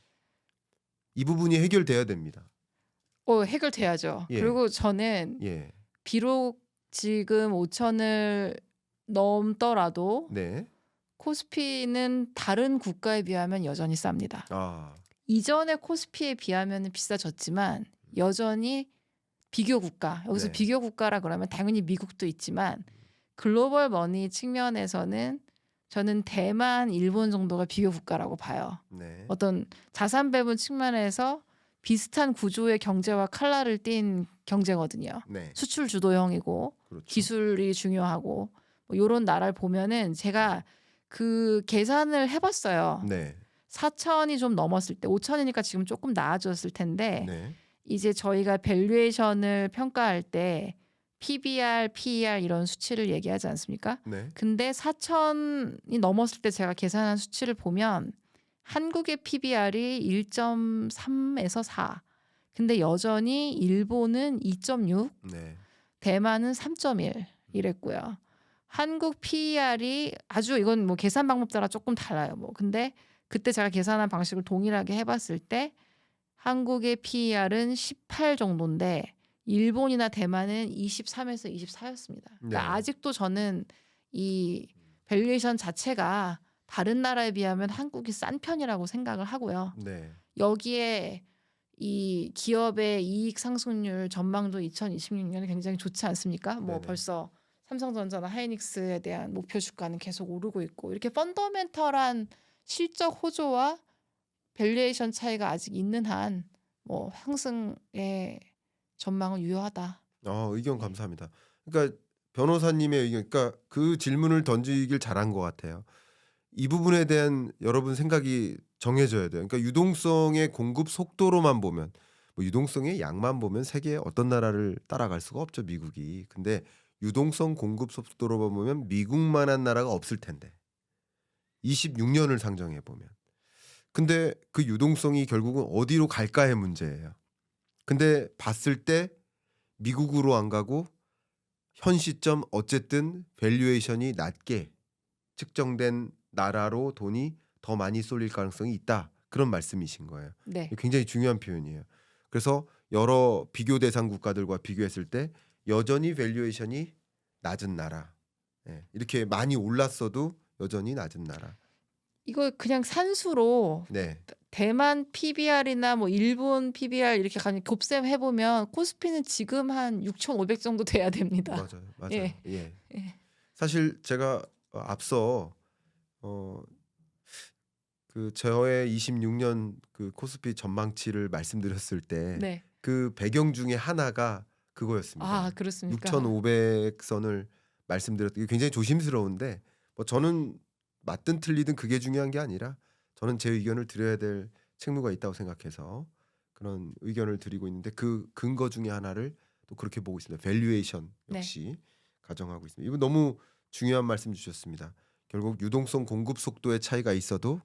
이 부분이 해결돼야 됩니다. 해결돼야죠. 예, 그리고 저는 예, 비록 지금 5천을 넘더라도 네, 코스피는 다른 국가에 비하면 여전히 쌉니다. 아, 이전의 코스피에 비하면 비싸졌지만 여전히 비교 국가, 여기서 네, 비교 국가라 그러면 당연히 미국도 있지만 글로벌 머니 측면에서는 저는 대만, 일본 정도가 비교 국가라고 봐요. 네, 어떤 자산 배분 측면에서 비슷한 구조의 경제와 칼날을 띈 경제거든요. 네, 수출 주도형이고 그렇죠. 기술이 중요하고 뭐 이런 나라를 보면은 제가 그 계산을 해봤어요. 네, 4천이 좀 넘었을 때 5천이니까 지금 조금 나아졌을 텐데 네, 이제 저희가 밸류에이션을 평가할 때 PBR, PER 이런 수치를 얘기하지 않습니까? 네, 근데 4천이 넘었을 때 제가 계산한 수치를 보면 한국의 PBR이 1.3에서 4. 근데 여전히 일본은 2.6, 네, 대만은 3.1 이랬고요. 한국 PER이 아주 이건 뭐 계산 방법 따라 조금 달라요. 뭐 근데 그때 제가 계산한 방식을 동일하게 해봤을 때 한국의 PER은 18 정도인데 일본이나 대만은 23에서 24였습니다. 그러니까 네. 아직도 저는 이 밸류에이션 자체가 다른 나라에 비하면 한국이 싼 편이라고 생각을 하고요. 네, 여기에 이 기업의 이익 상승률 전망도 2026년에 굉장히 좋지 않습니까? 뭐 네네. 벌써 삼성전자나 하이닉스에 대한 목표 주가는 계속 오르고 있고 이렇게 펀더멘털한 실적 호조와 밸류에이션 차이가 아직 있는 한 뭐 상승의 전망은 유효하다. 의견 네. 감사합니다. 그러니까 변호사님의 의견, 그러니까 그 질문을 던지길 잘한 것 같아요. 이 부분에 대한 여러분 생각이 정해져야 돼요. 그러니까 유동성의 공급 속도로만 보면, 뭐 유동성의 양만 보면 세계 어떤 나라를 따라갈 수가 없죠, 미국이. 근데 유동성 공급 속도로 보면 미국만한 나라가 없을 텐데. 26년을 상정해 보면. 근데 그 유동성이 결국은 어디로 갈까의 문제예요. 근데 봤을 때 미국으로 안 가고 현 시점 어쨌든 밸류에이션이 낮게 측정된 나라로 돈이 더 많이 쏠릴 가능성이 있다. 그런 말씀이신 거예요. 네. 굉장히 중요한 표현이에요. 그래서 여러 비교 대상 국가들과 비교했을 때 여전히 밸류에이션이 낮은 나라. 예, 이렇게 많이 올랐어도 여전히 낮은 나라. 이거 그냥 산수로 네, 대만 PBR이나 뭐 일본 PBR 이렇게 가면 곱셈 해보면 코스피는 지금 한 6,500 정도 돼야 됩니다. 맞아요, 맞아요. 예. 예. 예. 사실 제가 앞서 그 저의 26년 그 코스피 전망치를 말씀드렸을 때 네. 그 배경 중에 하나가 그거였습니다. 그렇습니까? 6,500선을 말씀드렸던 게 굉장히 조심스러운데 뭐 저는 맞든 틀리든 그게 중요한 게 아니라 저는 제 의견을 드려야 될 책무가 있다고 생각해서 그런 의견을 드리고 있는데 그 근거 중에 하나를 또 그렇게 보고 있습니다. 밸류에이션 네. 역시 가정하고 있습니다. 이분 너무 중요한 말씀 주셨습니다. 결국 유동성 공급 속도의 차이가 있어도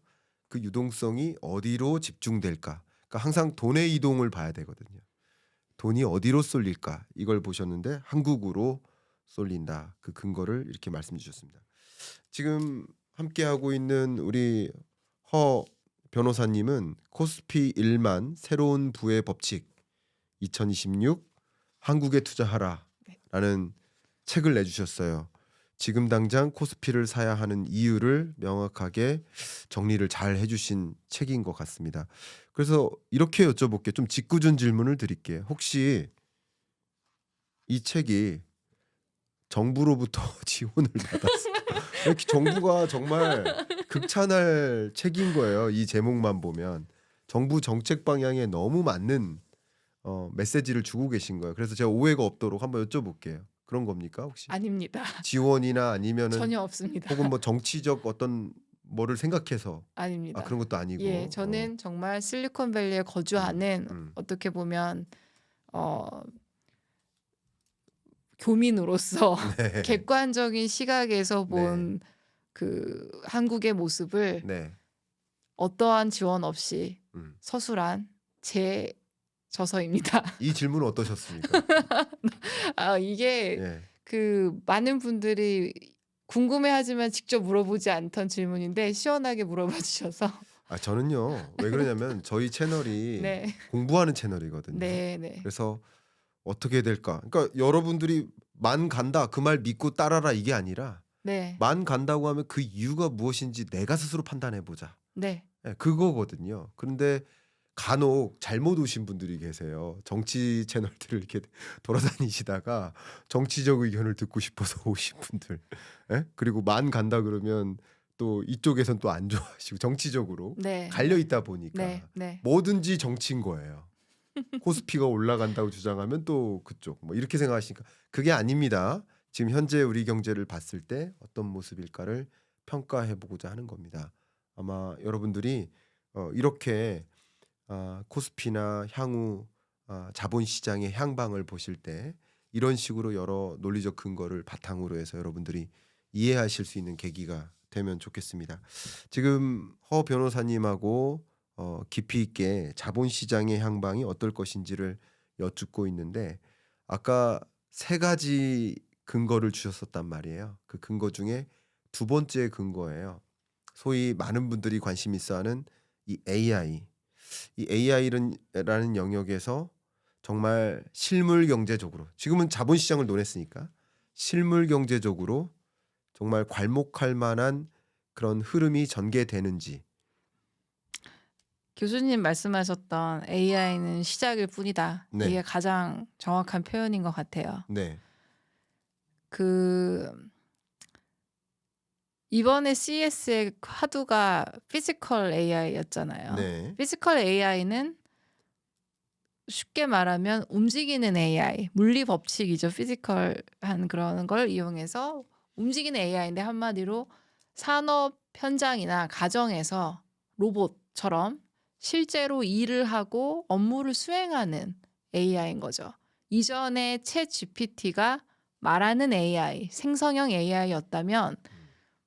그 유동성이 어디로 집중될까? 그러니까 항상 돈의 이동을 봐야 되거든요. 돈이 어디로 쏠릴까 이걸 보셨는데 한국으로 쏠린다. 그 근거를 이렇게 말씀 주셨습니다. 지금 함께하고 있는 우리 허 변호사님은 코스피 1만 새로운 부의 법칙 2026 한국에 투자하라라는 책을 내주셨어요. 지금 당장 코스피를 사야 하는 이유를 명확하게 정리를 잘 해주신 책인 것 같습니다. 그래서 이렇게 여쭤볼게요. 좀 짓궂은 질문을 드릴게요. 혹시 이 책이 정부로부터 지원을 받았어요? 이렇게 정부가 정말 극찬할 책인 거예요. 이 제목만 보면 정부 정책 방향에 너무 맞는 메시지를 주고 계신 거예요. 그래서 제가 오해가 없도록 한번 여쭤볼게요. 그런 겁니까 혹시? 아닙니다. 지원이나 아니면은 전혀 없습니다. 혹은 뭐 정치적 어떤 뭐를 생각해서 아닙니다. 그런 것도 아니고. 예, 저는 정말 실리콘밸리에 거주하는 어떻게 보면 교민으로서 네. 객관적인 시각에서 네. 본 그 한국의 모습을 네. 어떠한 지원 없이 음. 서술한 제 저서입니다. 이 질문은 어떠셨습니까? 이게 예. 그 많은 분들이 궁금해하지만 직접 물어보지 않던 질문인데 시원하게 물어봐 주셔서 저는요. 왜 그러냐면 저희 채널이 네, 공부하는 채널이거든요. 네, 네, 그래서 어떻게 될까? 그러니까 여러분들이 만 간다 그 말 믿고 따라라 이게 아니라 네, 만 간다고 하면 그 이유가 무엇인지 내가 스스로 판단해 보자. 네, 예, 그거거든요. 그런데 간혹 잘못 오신 분들이 계세요. 정치 채널들을 이렇게 돌아다니시다가 정치적 의견을 듣고 싶어서 오신 분들. 예? 그리고 만 간다 그러면 또 이쪽에선 또 안 좋아하시고 정치적으로 네, 갈려 있다 보니까 네, 네, 뭐든지 정치인 거예요. 코스피가 올라간다고 주장하면 또 그쪽 뭐 이렇게 생각하시니까 그게 아닙니다. 지금 현재 우리 경제를 봤을 때 어떤 모습일까를 평가해 보고자 하는 겁니다. 아마 여러분들이 이렇게 코스피나 향후 자본시장의 향방을 보실 때 이런 식으로 여러 논리적 근거를 바탕으로 해서 여러분들이 이해하실 수 있는 계기가 되면 좋겠습니다. 지금 허 변호사님하고 깊이 있게 자본시장의 향방이 어떨 것인지를 여쭙고 있는데 아까 세 가지 근거를 주셨었단 말이에요. 그 근거 중에 두 번째 근거예요. 소위 많은 분들이 관심 있어하는 이 AI. 이 AI라는 영역에서 정말 실물 경제적으로 지금은 자본시장을 논했으니까 실물 경제적으로 정말 괄목할 만한 그런 흐름이 전개되는지. 교수님 말씀하셨던 AI는 시작일 뿐이다. 네. 이게 가장 정확한 표현인 것 같아요. 네. 이번에 CES의 화두가 피지컬 AI였잖아요. 네. 피지컬 AI는 쉽게 말하면 움직이는 AI, 물리 법칙이죠. 피지컬한 그런 걸 이용해서 움직이는 AI인데 한마디로 산업 현장이나 가정에서 로봇처럼 실제로 일을 하고 업무를 수행하는 AI인 거죠. 이전에 챗 GPT가 말하는 AI, 생성형 AI였다면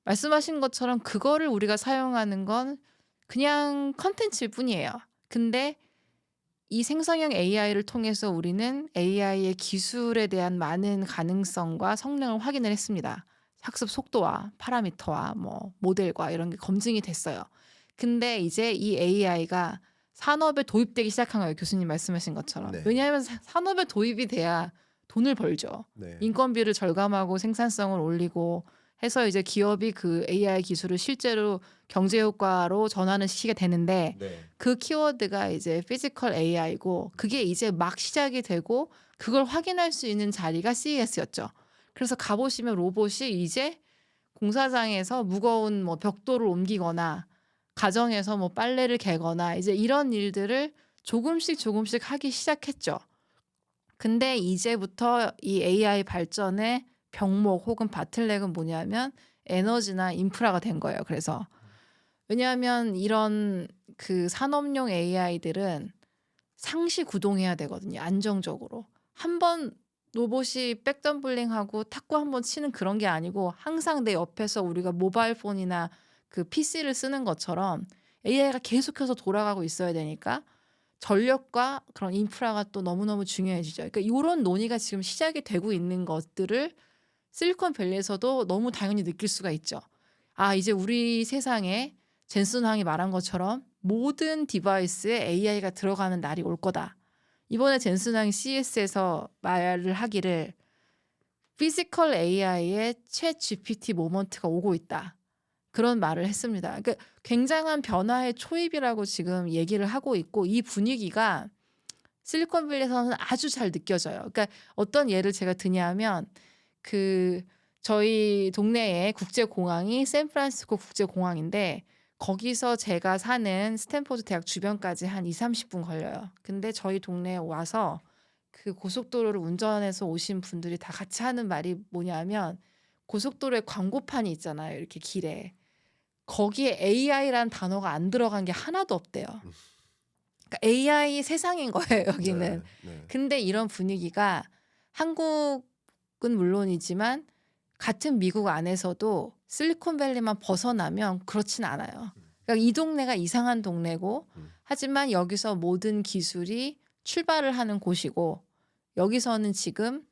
말씀하신 것처럼 그거를 우리가 사용하는 건 그냥 컨텐츠일 뿐이에요. 근데 이 생성형 AI를 통해서 우리는 AI의 기술에 대한 많은 가능성과 성능을 확인을 했습니다. 학습 속도와 파라미터와 뭐 모델과 이런 게 검증이 됐어요. 근데 이제 이 AI가 산업에 도입되기 시작한 거예요. 교수님 말씀하신 것처럼. 네. 왜냐하면 산업에 도입이 돼야 돈을 벌죠. 네. 인건비를 절감하고 생산성을 올리고 해서 이제 기업이 그 AI 기술을 실제로 경제 효과로 전환을 시키게 되는데 네. 그 키워드가 이제 피지컬 AI고 그게 이제 막 시작이 되고 그걸 확인할 수 있는 자리가 CES였죠. 그래서 가보시면 로봇이 이제 공사장에서 무거운 뭐 벽돌을 옮기거나 가정에서 뭐 빨래를 개거나 이제 이런 일들을 조금씩 하기 시작했죠. 근데 이제부터 이 AI 발전의 병목 혹은 바틀렉은 뭐냐면 에너지나 인프라가 된 거예요. 그래서 왜냐하면 이런 그 산업용 AI들은 상시 구동해야 되거든요. 안정적으로. 한번 로봇이 백덤블링하고 탁구 한번 치는 그런 게 아니고 항상 내 옆에서 우리가 모바일 폰이나 그 PC를 쓰는 것처럼 AI가 계속해서 돌아가고 있어야 되니까 전력과 그런 인프라가 또 너무너무 중요해지죠. 그러니까 요런 논의가 지금 시작이 되고 있는 것들을 실리콘밸리에서도 너무 당연히 느낄 수가 있죠. 아, 이제 우리 세상에 젠슨 황이 말한 것처럼 모든 디바이스에 AI가 들어가는 날이 올 거다. 이번에 젠슨 황이 CES에서 말을 하기를 피지컬 AI의 챗 GPT 모먼트가 오고 있다. 그런 말을 했습니다. 그러니까 굉장한 변화의 초입이라고 지금 얘기를 하고 있고 이 분위기가 실리콘밸리에서는 아주 잘 느껴져요. 그러니까 어떤 예를 제가 드냐면 그 저희 동네에 국제공항이 샌프란시스코 국제공항인데 거기서 제가 사는 스탠포드 대학 주변까지 한 2-30분 걸려요. 근데 저희 동네에 와서 그 고속도로를 운전해서 오신 분들이 다 같이 하는 말이 뭐냐면 고속도로에 광고판이 있잖아요. 이렇게 길에. 거기에 AI라는 단어가 안 들어간 게 하나도 없대요. 그러니까 AI 세상인 거예요, 여기는. 네. 근데 이런 분위기가 한국은 물론이지만 같은 미국 안에서도 실리콘밸리만 벗어나면 그렇진 않아요. 그러니까 이 동네가 이상한 동네고 하지만 여기서 모든 기술이 출발을 하는 곳이고 여기서는 지금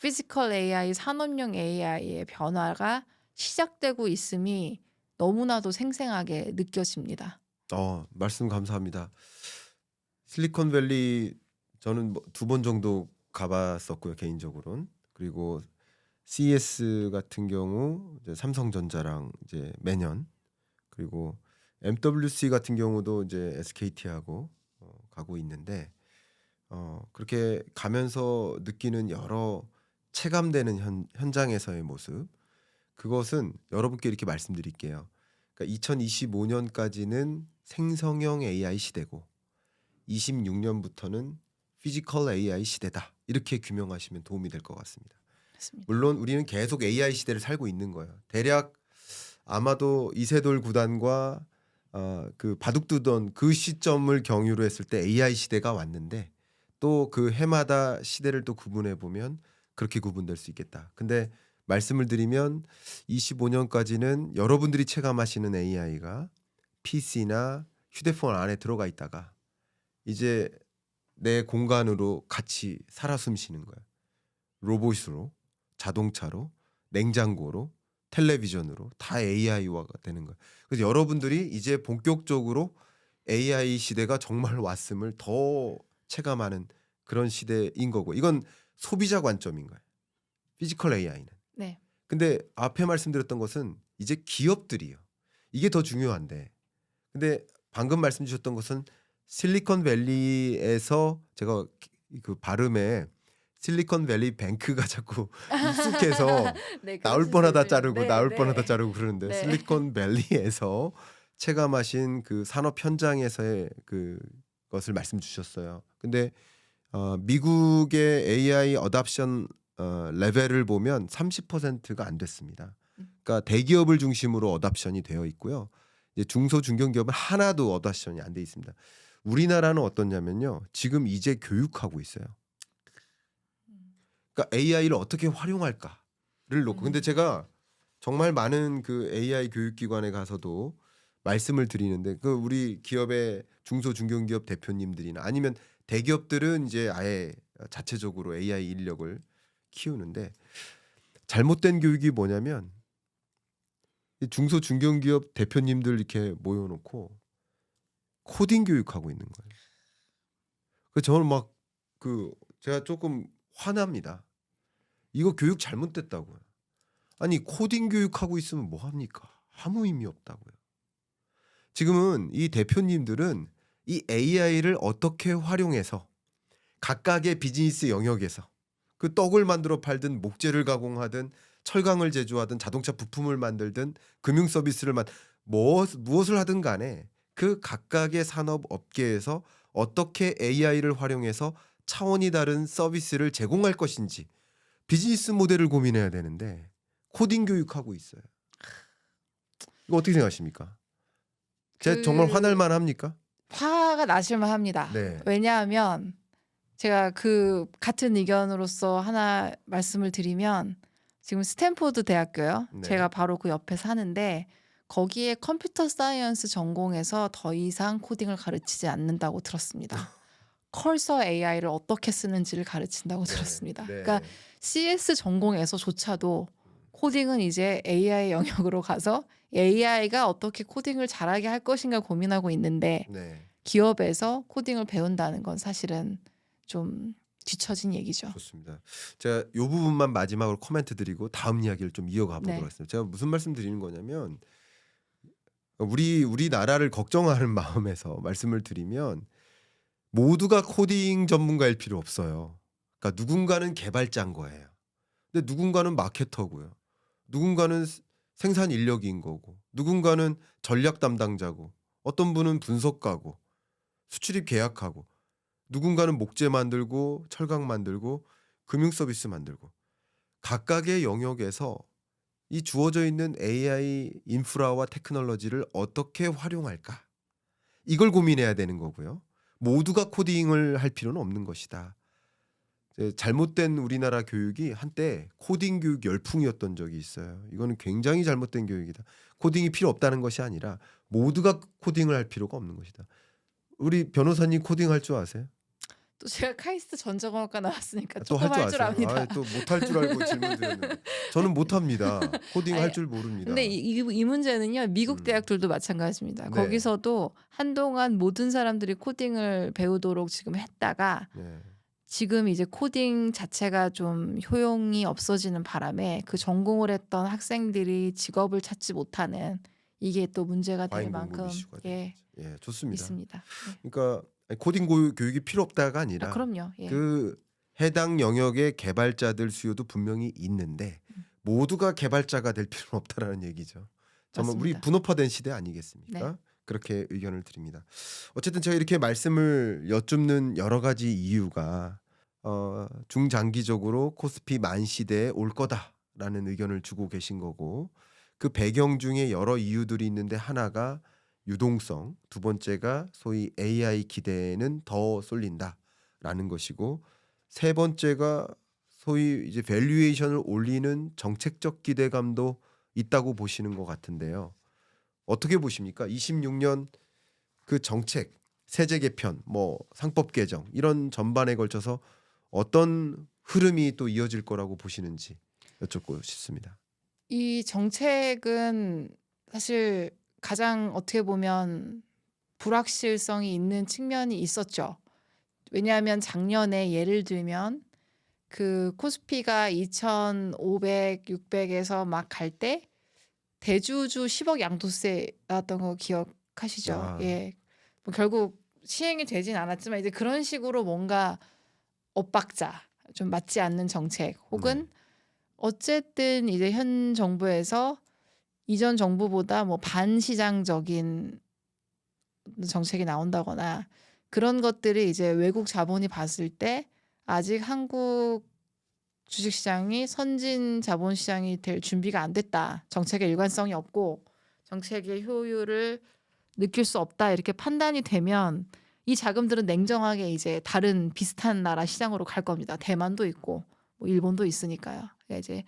피지컬 AI, 산업용 AI의 변화가 시작되고 있음이 너무나도 생생하게 느껴집니다. 말씀 감사합니다. 실리콘밸리 저는 뭐 2번 정도 가봤었고요, 개인적으로는. 그리고 CES 같은 경우 이제 삼성전자랑 이제 매년, 그리고 MWC 같은 경우도 이제 SKT하고 가고 있는데 그렇게 가면서 느끼는 여러 체감되는 현장에서의 모습, 그것은 여러분께 이렇게 말씀드릴게요. 그러니까 2025년까지는 생성형 AI 시대고 26년부터는 피지컬 AI 시대다. 이렇게 규명하시면 도움이 될 것 같습니다. 맞습니다. 물론 우리는 계속 AI 시대를 살고 있는 거예요. 대략 아마도 이세돌 구단과 그 바둑두던 그 시점을 경유로 했을 때 AI 시대가 왔는데 또 그 해마다 시대를 또 구분해 보면 그렇게 구분될 수 있겠다. 근데 말씀을 드리면 25년까지는 여러분들이 체감하시는 AI가 PC나 휴대폰 안에 들어가 있다가 이제 내 공간으로 같이 살아 숨쉬는 거예요. 로봇으로, 자동차로, 냉장고로, 텔레비전으로 다 AI화가 되는 거예요. 그래서 여러분들이 이제 본격적으로 AI 시대가 정말 왔음을 더 체감하는 그런 시대인 거고, 이건 소비자 관점인 거예요. 피지컬 AI는. 네. 근데 앞에 말씀드렸던 것은 이제 기업들이요. 이게 더 중요한데. 근데 방금 말씀 주셨던 것은 실리콘밸리에서 제가 그 발음에 실리콘밸리 뱅크가 자꾸 익숙해서 네, 나올 그러실 수 뻔하다 있어요. 자르고 네, 나올 네. 뻔하다 자르고 그러는데 네. 실리콘밸리에서 체감하신 그 산업 현장에서의 그 것을 말씀 주셨어요. 근데 미국의 AI 어답션 레벨을 보면 30%가 안 됐습니다. 그러니까 대기업을 중심으로 어답션이 되어 있고요. 이제 중소 중견기업은 하나도 어답션이 안 돼 있습니다. 우리나라는 어떠냐면요. 지금 이제 교육하고 있어요. 그러니까 AI를 어떻게 활용할까를 놓고. 근데 제가 정말 많은 그 AI 교육기관에 가서도 말씀을 드리는데 그 우리 기업의 중소 중견기업 대표님들이나 아니면 대기업들은 이제 아예 자체적으로 AI 인력을 키우는데 잘못된 교육이 뭐냐면 이 중소 중견기업 대표님들 이렇게 모여놓고 코딩 교육하고 있는 거예요. 그 저는 막 그 제가 조금 화납니다. 이거 교육 잘못됐다고요. 아니 코딩 교육하고 있으면 뭐 합니까? 아무 의미 없다고요. 지금은 이 대표님들은 이 AI를 어떻게 활용해서 각각의 비즈니스 영역에서 그 떡을 만들어 팔든 목재를 가공하든 철강을 제조하든 자동차 부품을 만들든 금융 서비스를 무엇을 하든 간에 그 각각의 산업 업계에서 어떻게 AI를 활용해서 차원이 다른 서비스를 제공할 것인지 비즈니스 모델을 고민해야 되는데 코딩 교육하고 있어요. 이거 어떻게 생각하십니까? 제가 정말 화날 만합니까? 화가 나실만 합니다. 네. 왜냐하면 제가 그 같은 의견으로서 하나 말씀을 드리면 지금 스탠포드 대학교요. 네. 제가 바로 그 옆에 사는데 거기에 컴퓨터 사이언스 전공에서 더 이상 코딩을 가르치지 않는다고 들었습니다. 컬서 AI를 어떻게 쓰는지를 가르친다고 네. 들었습니다. 네. 그러니까 CS 전공에서조차도 코딩은 이제 AI 영역으로 가서 AI가 어떻게 코딩을 잘하게 할 것인가 고민하고 있는데 네. 기업에서 코딩을 배운다는 건 사실은 좀 뒤처진 얘기죠. 좋습니다. 제가 요 부분만 마지막으로 코멘트 드리고 다음 이야기를 좀 이어가 보도록 네. 하겠습니다. 제가 무슨 말씀 드리는 거냐면 우리나라를 걱정하는 마음에서 말씀을 드리면 모두가 코딩 전문가일 필요 없어요. 그러니까 누군가는 개발자인 거예요. 근데 누군가는 마케터고요. 누군가는 생산 인력인 거고, 누군가는 전략 담당자고, 어떤 분은 분석가고, 수출입 계약하고, 누군가는 목재 만들고, 철강 만들고, 금융 서비스 만들고, 각각의 영역에서 이 주어져 있는 AI 인프라와 테크놀로지를 어떻게 활용할까? 이걸 고민해야 되는 거고요. 모두가 코딩을 할 필요는 없는 것이다. 잘못된 우리나라 교육이 한때 코딩 교육 열풍이었던 적이 있어요. 이거는 굉장히 잘못된 교육이다. 코딩이 필요 없다는 것이 아니라 모두가 코딩을 할 필요가 없는 것이다. 우리 변호사님 코딩할 줄 아세요? 또 제가 카이스트 전자공학과 나왔으니까 또 조금 할 줄 할 줄 아세요? 압니다. 또 못할 줄 알고 질문 드렸는데 저는 못합니다. 코딩 할 아니, 줄 모릅니다. 근데 이 문제는요, 미국 음. 대학들도 마찬가지입니다. 네. 거기서도 한동안 모든 사람들이 코딩을 배우도록 지금 했다가 네. 지금 이제 코딩 자체가 좀 효용이 없어지는 바람에 그 전공을 했던 학생들이 직업을 찾지 못하는 이게 또 문제가 될 과잉 공급 만큼 이슈가 되는 예, 거죠. 예, 좋습니다. 있습니다. 예. 그러니까 코딩 교육이 필요 없다가 아, 아니라 그럼요. 예. 그 해당 영역의 개발자들 수요도 분명히 있는데 모두가 개발자가 될 필요는 없다라는 얘기죠. 정말 우리 맞습니다. 분업화된 시대 아니겠습니까? 네. 그렇게 의견을 드립니다. 어쨌든 제가 이렇게 말씀을 여쭙는 여러 가지 이유가 중장기적으로 코스피 만시대에 올 거다라는 의견을 주고 계신 거고 그 배경 중에 여러 이유들이 있는데 하나가 유동성, 두 번째가 소위 AI 기대는 더 쏠린다라는 것이고 세 번째가 소위 이제 밸류에이션을 올리는 정책적 기대감도 있다고 보시는 것 같은데요. 어떻게 보십니까? 26년 그 정책, 세제 개편, 뭐 상법 개정 이런 전반에 걸쳐서 어떤 흐름이 또 이어질 거라고 보시는지 여쭙고 싶습니다. 이 정책은 사실 가장 어떻게 보면 불확실성이 있는 측면이 있었죠. 왜냐하면 작년에 예를 들면 그 코스피가 2,500, 600에서 막 갈 때 대주주 10억 양도세 나왔던 거 기억하시죠? 아, 예. 뭐 결국 시행이 되진 않았지만 이제 그런 식으로 뭔가 엇박자, 좀 맞지 않는 정책 혹은 어쨌든 이제 현 정부에서 이전 정부보다 뭐 반시장적인 정책이 나온다거나 그런 것들이 이제 외국 자본이 봤을 때 아직 한국 주식시장이 선진 자본시장이 될 준비가 안 됐다. 정책의 일관성이 없고 정책의 효율을 느낄 수 없다. 이렇게 판단이 되면 이 자금들은 냉정하게 이제 다른 비슷한 나라 시장으로 갈 겁니다. 대만도 있고 뭐 일본도 있으니까요. 그러니까 이제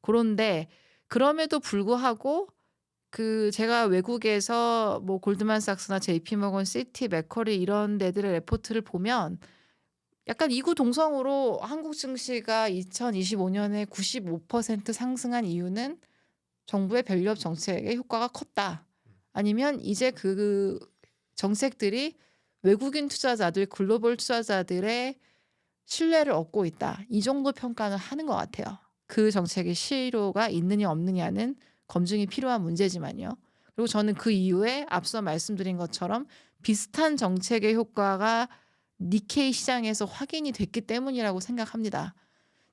그런데 그럼에도 불구하고 그 제가 외국에서 뭐 골드만삭스나 JP모건, 시티, 맥쿼리 이런 데들의 레포트를 보면 약간 이구동성으로 한국 증시가 2025년에 95% 상승한 이유는 정부의 밸류업 정책의 효과가 컸다. 아니면 이제 그 정책들이 외국인 투자자들, 글로벌 투자자들의 신뢰를 얻고 있다. 이 정도 평가는 하는 것 같아요. 그 정책의 실효가 있느냐 없느냐는 검증이 필요한 문제지만요. 그리고 저는 그 이후에 앞서 말씀드린 것처럼 비슷한 정책의 효과가 니케이 시장에서 확인이 됐기 때문이라고 생각합니다.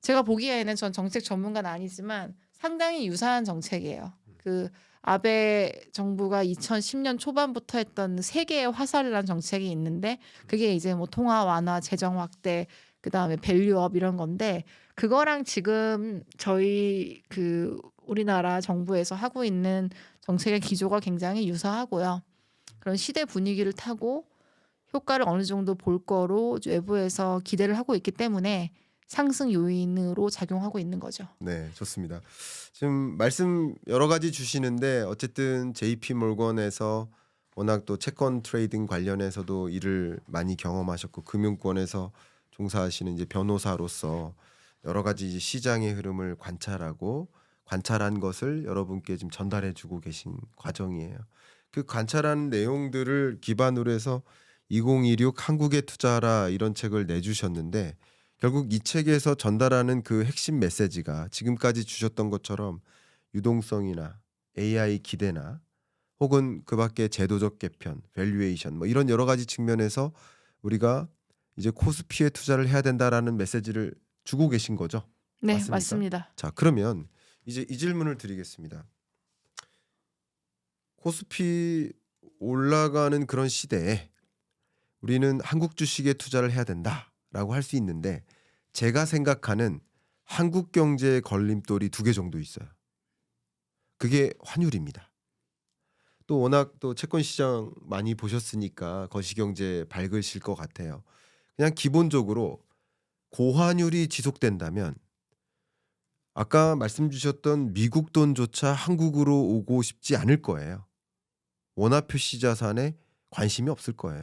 제가 보기에는 전 정책 전문가는 아니지만 상당히 유사한 정책이에요. 그 아베 정부가 2010년 초반부터 했던 세 개의 화살이라는 정책이 있는데 그게 이제 뭐 통화 완화, 재정 확대, 그다음에 밸류업 이런 건데 그거랑 지금 저희 그 우리나라 정부에서 하고 있는 정책의 기조가 굉장히 유사하고요. 그런 시대 분위기를 타고 효과를 어느 정도 볼 거로 외부에서 기대를 하고 있기 때문에 상승 요인으로 작용하고 있는 거죠. 네, 좋습니다. 지금 말씀 여러 가지 주시는데 어쨌든 JP 몰건에서 워낙 또 채권 트레이딩 관련해서도 일을 많이 경험하셨고 금융권에서 종사하시는 이제 변호사로서 여러 가지 이제 시장의 흐름을 관찰하고 관찰한 것을 여러분께 지금 전달해 주고 계신 과정이에요. 그 관찰한 내용들을 기반으로 해서 2026 한국에 투자하라 이런 책을 내주셨는데 결국 이 책에서 전달하는 그 핵심 메시지가 지금까지 주셨던 것처럼 유동성이나 AI 기대나 혹은 그 밖에 제도적 개편, 밸류에이션 뭐 이런 여러 가지 측면에서 우리가 이제 코스피에 투자를 해야 된다라는 메시지를 주고 계신 거죠. 네, 맞습니까? 맞습니다. 자, 그러면 이제 이 질문을 드리겠습니다. 코스피 올라가는 그런 시대에 우리는 한국 주식에 투자를 해야 된다라고 할 수 있는데 제가 생각하는 한국 경제의 걸림돌이 2개 정도 있어요. 그게 환율입니다. 또 워낙 또 채권 시장 많이 보셨으니까 거시경제 밝으실 것 같아요. 그냥 기본적으로 고환율이 지속된다면 아까 말씀 주셨던 미국 돈조차 한국으로 오고 싶지 않을 거예요. 원화 표시 자산에 관심이 없을 거예요.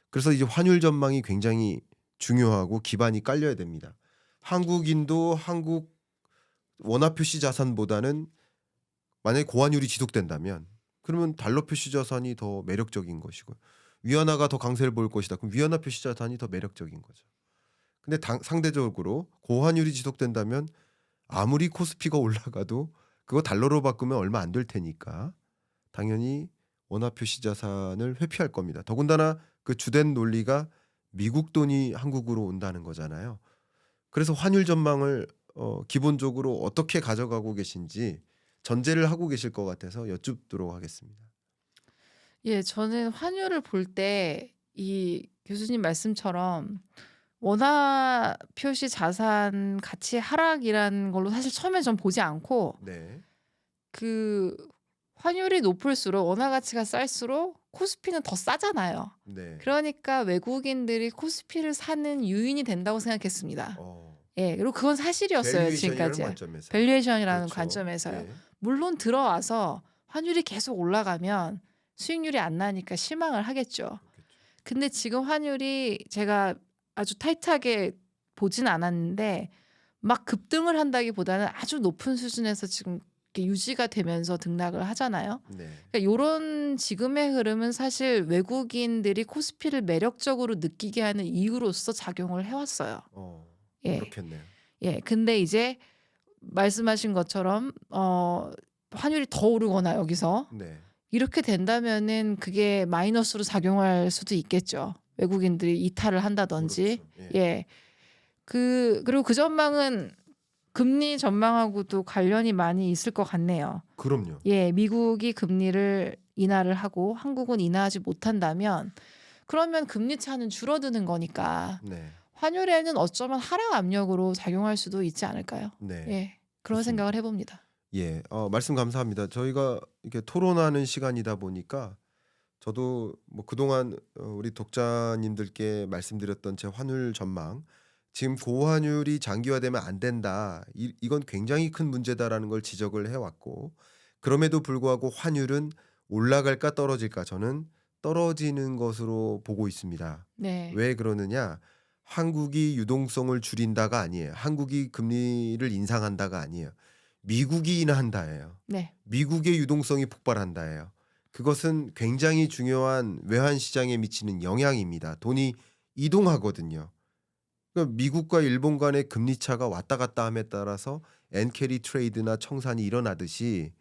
그래서 이제 환율 전망이 굉장히 중요하고 기반이 깔려야 됩니다. 한국인도 한국 원화 표시 자산보다는 만약에 고환율이 지속된다면 그러면 달러 표시 자산이 더 매력적인 것이고 위안화가 더 강세를 보일 것이다. 그럼 위안화 표시 자산이 더 매력적인 거죠. 근데 상대적으로 고환율이 지속된다면 아무리 코스피가 올라가도 그거 달러로 바꾸면 얼마 안 될 테니까 당연히 원화 표시 자산을 회피할 겁니다. 더군다나 그 주된 논리가 미국 돈이 한국으로 온다는 거잖아요. 그래서 환율 전망을 기본적으로 어떻게 가져가고 계신지 전제를 하고 계실 것 같아서 여쭙도록 하겠습니다. 예, 저는 환율을 볼 때 이 교수님 말씀처럼 원화 표시 자산 가치 하락이라는 걸로 사실 처음에 전 보지 않고 네. 그 환율이 높을수록 원화 가치가 쌀수록 코스피는 더 싸잖아요. 네. 그러니까 외국인들이 코스피를 사는 요인이 된다고 생각했습니다. 어. 예, 그리고 그건 사실이었어요, 밸류에이션이라는 지금까지. 관점에서. 밸류에이션이라는 그렇죠. 관점에서요. 예. 물론 들어와서 환율이 계속 올라가면 수익률이 안 나니까 실망을 하겠죠. 그렇겠죠. 근데 지금 환율이 제가 아주 타이트하게 보진 않았는데 막 급등을 한다기보다는 아주 높은 수준에서 지금 이렇게 유지가 되면서 등락을 하잖아요. 네. 그러니까 요런 지금의 흐름은 사실 외국인들이 코스피를 매력적으로 느끼게 하는 이유로서 작용을 해왔어요. 예. 그렇겠네요. 예. 근데 이제 말씀하신 것처럼 환율이 더 오르거나 여기서 네. 이렇게 된다면은 그게 마이너스로 작용할 수도 있겠죠. 외국인들이 이탈을 한다든지. 그렇죠. 예. 예. 그리고 그 전망은 금리 전망하고도 관련이 많이 있을 것 같네요. 그럼요. 예, 미국이 금리를 인하를 하고 한국은 인하하지 못한다면 그러면 금리 차는 줄어드는 거니까 네. 환율에는 어쩌면 하락 압력으로 작용할 수도 있지 않을까요? 네. 예, 그런 좋습니다. 생각을 해봅니다. 예. 말씀 감사합니다. 저희가 이렇게 토론하는 시간이다 보니까 저도 뭐 그동안 우리 독자님들께 말씀드렸던 제 환율 전망 지금 고환율이 장기화되면 안 된다. 이건 굉장히 큰 문제다라는 걸 지적을 해왔고 그럼에도 불구하고 환율은 올라갈까 떨어질까 저는 떨어지는 것으로 보고 있습니다. 네, 왜 그러느냐? 한국이 유동성을 줄인다가 아니에요. 한국이 금리를 인상한다가 아니에요. 미국이 인하한다예요. 네, 미국의 유동성이 폭발한다예요. 그것은 굉장히 중요한 외환 시장에 미치는 영향입니다. 돈이 이동하거든요. 그러니까 미국과 일본 간의 금리 차가 왔다 갔다 함에 따라서 엔캐리 트레이드나 청산이 일어나듯이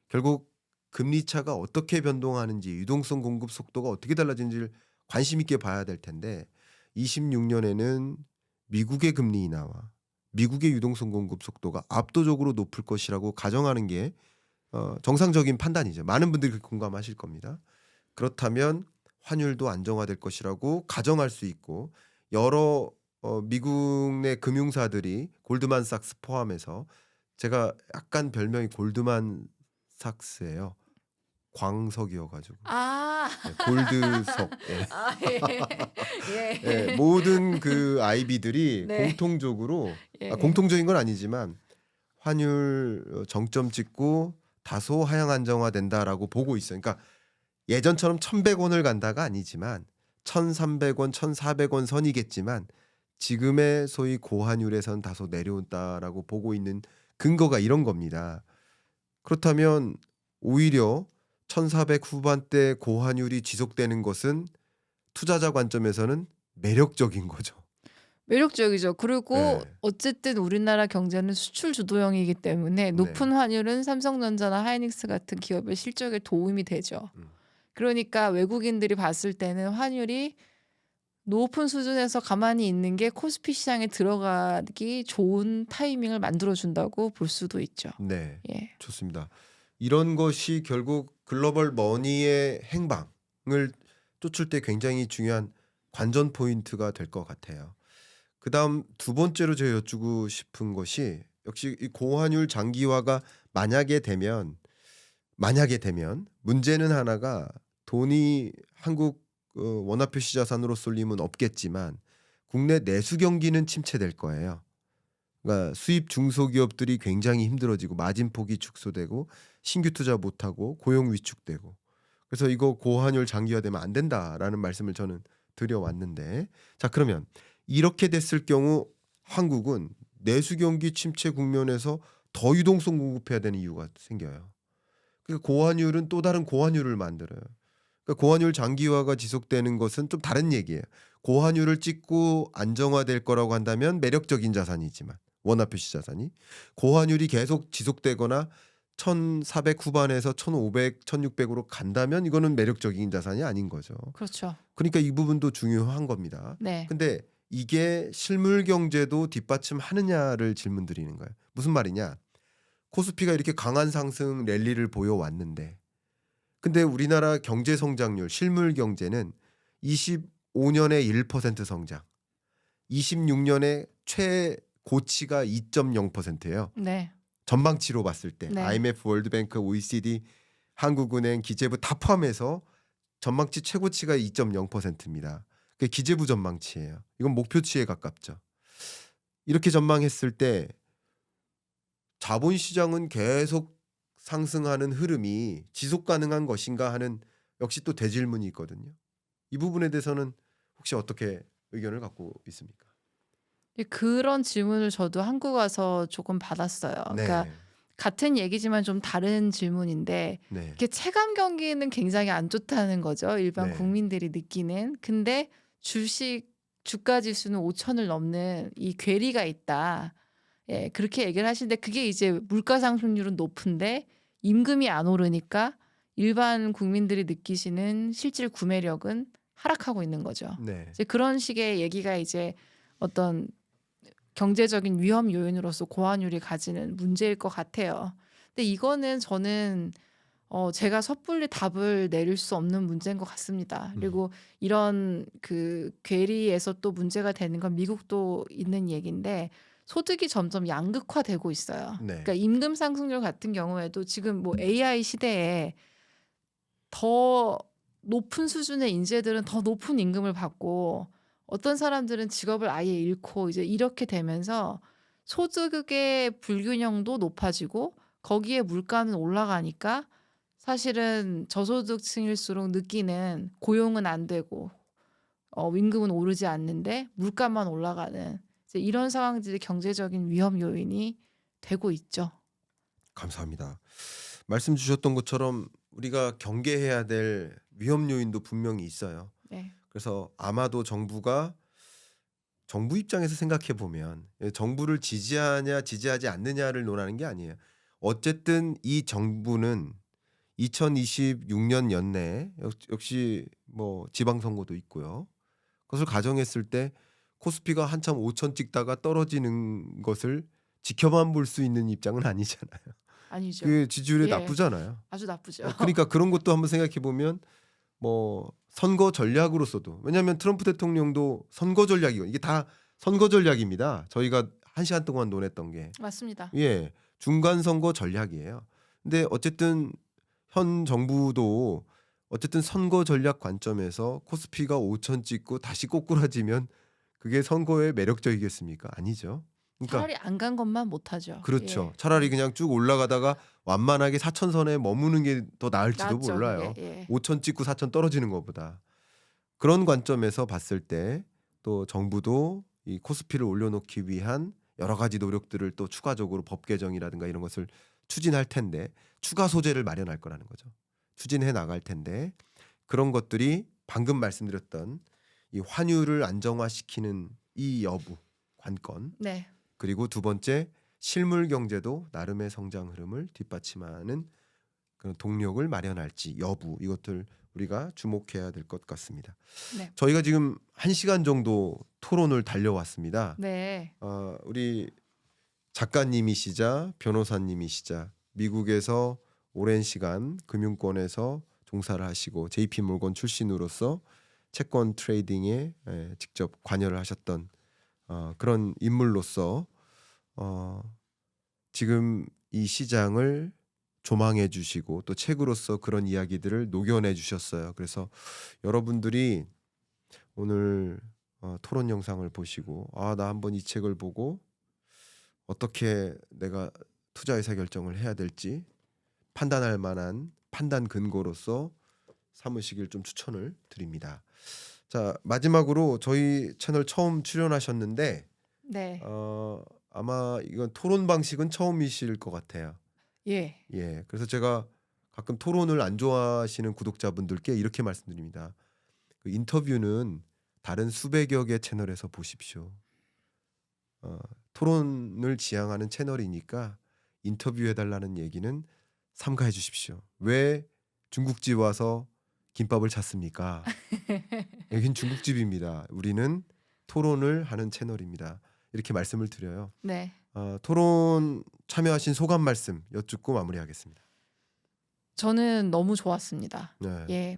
결국 금리 차가 어떻게 변동하는지 유동성 공급 속도가 어떻게 달라지는지를 관심 있게 봐야 될 텐데 26년에는 미국의 금리 인하와 미국의 유동성 공급 속도가 압도적으로 높을 것이라고 가정하는 게 정상적인 판단이죠. 많은 분들이 그렇게 공감하실 겁니다. 그렇다면 환율도 안정화될 것이라고 가정할 수 있고 여러 미국 내 금융사들이 골드만삭스 포함해서 제가 약간 별명이 골드만삭스예요. 광석이어가지고 아, 골드석. 예. 아, 예, 예, 모든 그 아이비들이 네. 공통적으로 예, 공통적인 건 아니지만 환율 정점 찍고 다소 하향 안정화된다라고 보고 있어요. 그러니까 예전처럼 1,100원을 간다가 아니지만 1,300원, 1,400원 선이겠지만 지금의 소위 고환율에선 다소 내려온다라고 보고 있는 근거가 이런 겁니다. 그렇다면 오히려 1,400 후반대 고환율이 지속되는 것은 투자자 관점에서는 매력적인 거죠. 매력적이죠. 그리고 네. 어쨌든 우리나라 경제는 수출 주도형이기 때문에 네. 높은 환율은 삼성전자나 하이닉스 같은 기업의 실적에 도움이 되죠. 음. 그러니까 외국인들이 봤을 때는 환율이 높은 수준에서 가만히 있는 게 코스피 시장에 들어가기 좋은 타이밍을 만들어준다고 볼 수도 있죠. 네. 예. 좋습니다. 이런 것이 결국 글로벌 머니의 행방을 쫓을 때 굉장히 중요한 관전 포인트가 될 것 같아요. 그다음 두 번째로 제가 여쭈고 싶은 것이 역시 이 고환율 장기화가 만약에 되면 문제는 하나가 돈이 한국 원화표시 자산으로 쏠림은 없겠지만 국내 내수 경기는 침체될 거예요. 그러니까 수입 중소기업들이 굉장히 힘들어지고 마진폭이 축소되고 신규 투자 못하고 고용 위축되고 그래서 이거 고환율 장기화되면 안 된다라는 말씀을 저는 드려왔는데 자 그러면 이렇게 됐을 경우 한국은 내수 경기 침체 국면에서 더 유동성 공급해야 되는 이유가 생겨요. 그러니까 고환율은 또 다른 고환율을 만들어요. 그러니까 고환율 장기화가 지속되는 것은 좀 다른 얘기예요. 고환율을 찍고 안정화될 거라고 한다면 매력적인 자산이지만 원화표시 자산이 고환율이 계속 지속되거나 1,400 후반에서 1,500, 1,600으로 간다면 이거는 매력적인 자산이 아닌 거죠. 그렇죠. 그러니까 이 부분도 중요한 겁니다. 네. 근데 이게 실물 경제도 뒷받침하느냐를 질문 드리는 거예요. 무슨 말이냐? 코스피가 이렇게 강한 상승 랠리를 보여왔는데 근데 우리나라 경제 성장률 실물 경제는 25년에 1% 성장, 26년에 최고치가 2.0%예요. 네. 전망치로 봤을 때 네. IMF, 월드뱅크, OECD, 한국은행, 기재부 다 포함해서 전망치 최고치가 2.0%입니다. 그게 기재부 전망치예요. 이건 목표치에 가깝죠. 이렇게 전망했을 때 자본시장은 계속 상승하는 흐름이 지속 가능한 것인가 하는 역시 또 대질문이 있거든요. 이 부분에 대해서는 혹시 어떻게 의견을 갖고 있습니까? 그런 질문을 저도 한국 와서 조금 받았어요. 그러니까 네. 같은 얘기지만 좀 다른 질문인데 네. 이렇게 체감 경기는 굉장히 안 좋다는 거죠. 일반 네. 국민들이 느끼는. 근데 주가 지수는 5천을 넘는 이 괴리가 있다. 예, 그렇게 얘기를 하시는데 그게 이제 물가 상승률은 높은데 임금이 안 오르니까 일반 국민들이 느끼시는 실질 구매력은 하락하고 있는 거죠. 네. 이제 그런 식의 얘기가 이제 어떤 경제적인 위험 요인으로서 고환율이 가지는 문제일 것 같아요. 근데 이거는 저는 제가 섣불리 답을 내릴 수 없는 문제인 것 같습니다. 그리고 이런 그 괴리에서 또 문제가 되는 건 미국도 있는 얘기인데 소득이 점점 양극화되고 있어요. 네. 그러니까 임금 상승률 같은 경우에도 지금 뭐 AI 시대에 더 높은 수준의 인재들은 더 높은 임금을 받고 어떤 사람들은 직업을 아예 잃고 이제 이렇게 되면서 소득의 불균형도 높아지고 거기에 물가는 올라가니까 사실은 저소득층일수록 느끼는 고용은 안 되고 임금은 오르지 않는데 물가만 올라가는 이제 이런 상황들이 경제적인 위험 요인이 되고 있죠. 감사합니다. 말씀 주셨던 것처럼 우리가 경계해야 될 위험 요인도 분명히 있어요. 네. 그래서 아마도 정부 입장에서 생각해 보면 정부를 지지하냐 지지하지 않느냐를 논하는 게 아니에요. 어쨌든 이 정부는 2026년 연내에 역시 뭐 지방선거도 있고요. 그것을 가정했을 때 코스피가 한참 5천 찍다가 떨어지는 것을 지켜만 볼 수 있는 입장은 아니잖아요. 아니죠. 그 지지율이 예. 나쁘잖아요. 아주 나쁘죠. 그러니까 그런 것도 한번 생각해 보면 뭐 선거 전략으로서도 왜냐하면 트럼프 대통령도 선거 전략이고 이게 다 선거 전략입니다. 저희가 1시간 동안 논했던 게 맞습니다. 예, 중간 선거 전략이에요. 근데 어쨌든 현 정부도 어쨌든 선거 전략 관점에서 코스피가 5천 찍고 다시 꼬꾸라지면 그게 선거에 매력적이겠습니까? 아니죠. 그러니까 차라리 안 간 것만 못하죠. 그렇죠. 예. 차라리 그냥 쭉 올라가다가 완만하게 4,000선에 머무는 게 더 나을지도 낫죠, 몰라요. 그게. 예. 5,000 찍고 4,000 떨어지는 것보다. 그런 관점에서 봤을 때 또 정부도 이 코스피를 올려놓기 위한 여러 가지 노력들을 또 추가적으로 법 개정이라든가 이런 것을 추진할 텐데 추가 소재를 마련할 거라는 거죠. 추진해 나갈 텐데 그런 것들이 방금 말씀드렸던 이 환율을 안정화시키는 이 여부 관건 네. 그리고 두 번째 실물 경제도 나름의 성장 흐름을 뒷받침하는 그런 동력을 마련할지 여부 이것들 우리가 주목해야 될 것 같습니다. 네. 저희가 지금 1시간 정도 토론을 달려왔습니다. 네. 우리 작가님이시자 변호사님이시자 미국에서 오랜 시간 금융권에서 종사를 하시고 JP모건 출신으로서 채권 트레이딩에 직접 관여를 하셨던 그런 인물로서 지금 이 시장을 조망해 주시고 또 책으로서 그런 이야기들을 녹여내 주셨어요. 그래서 여러분들이 오늘 토론 영상을 보시고 나 한번 이 책을 보고 어떻게 내가 투자 의사 결정을 해야 될지 판단할 만한 판단 근거로서 삼으시길 좀 추천을 드립니다. 자, 마지막으로 저희 채널 처음 출연하셨는데 네. 아마 이건 토론 방식은 처음이실 것 같아요. 예. 예, 그래서 제가 가끔 토론을 안 좋아하시는 구독자분들께 이렇게 말씀드립니다. 그 인터뷰는 다른 수백여 개 채널에서 보십시오. 토론을 지향하는 채널이니까 인터뷰해달라는 얘기는 삼가해 주십시오. 왜 중국집 와서 김밥을 찾습니까? 여긴 중국집입니다. 우리는 토론을 하는 채널입니다. 이렇게 말씀을 드려요. 네. 토론 참여하신 소감 말씀 여쭙고 마무리하겠습니다. 저는 너무 좋았습니다. 네. 예.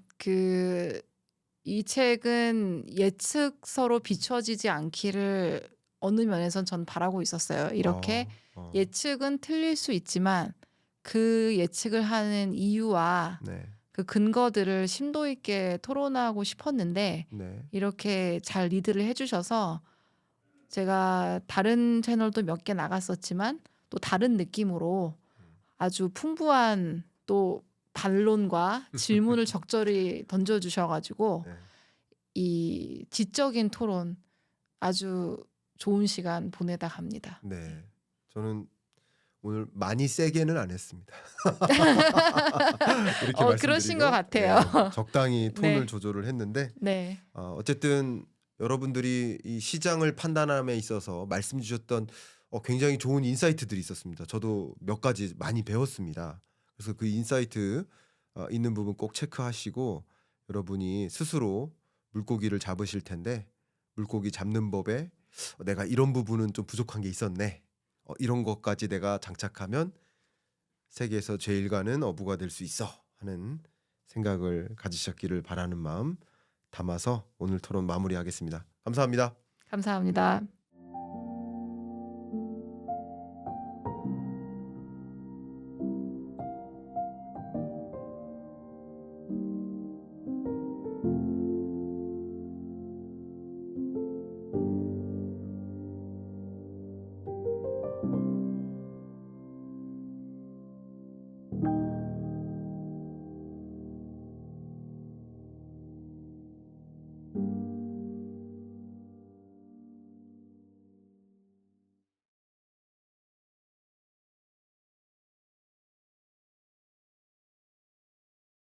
이 책은 예측서로 비춰지지 않기를 어느 면에선 전 바라고 있었어요. 이렇게 예측은 틀릴 수 있지만 그 예측을 하는 이유와 네. 그 근거들을 심도 있게 토론하고 싶었는데 네. 이렇게 잘 리드를 해주셔서 제가 다른 채널도 몇 개 나갔었지만 또 다른 느낌으로 아주 풍부한 또 반론과 질문을 적절히 던져주셔가지고 네. 이 지적인 토론 아주 좋은 시간 보내다 갑니다. 네. 저는 오늘 많이 세게는 안 했습니다. 이렇게 그러신 것 말씀드리고 같아요. 적당히 톤을 네. 조절을 했는데 네. 어쨌든 여러분들이 이 시장을 판단함에 있어서 말씀 주셨던 굉장히 좋은 인사이트들이 있었습니다. 저도 몇 가지 많이 배웠습니다. 그래서 그 인사이트 있는 부분 꼭 체크하시고 여러분이 스스로 물고기를 잡으실 텐데 물고기 잡는 법에 내가 이런 부분은 좀 부족한 게 있었네. 이런 것까지 내가 장착하면 세계에서 제일 가는 어부가 될 수 있어 하는 생각을 가지셨기를 바라는 마음 담아서 오늘 토론 마무리하겠습니다. 감사합니다. 감사합니다.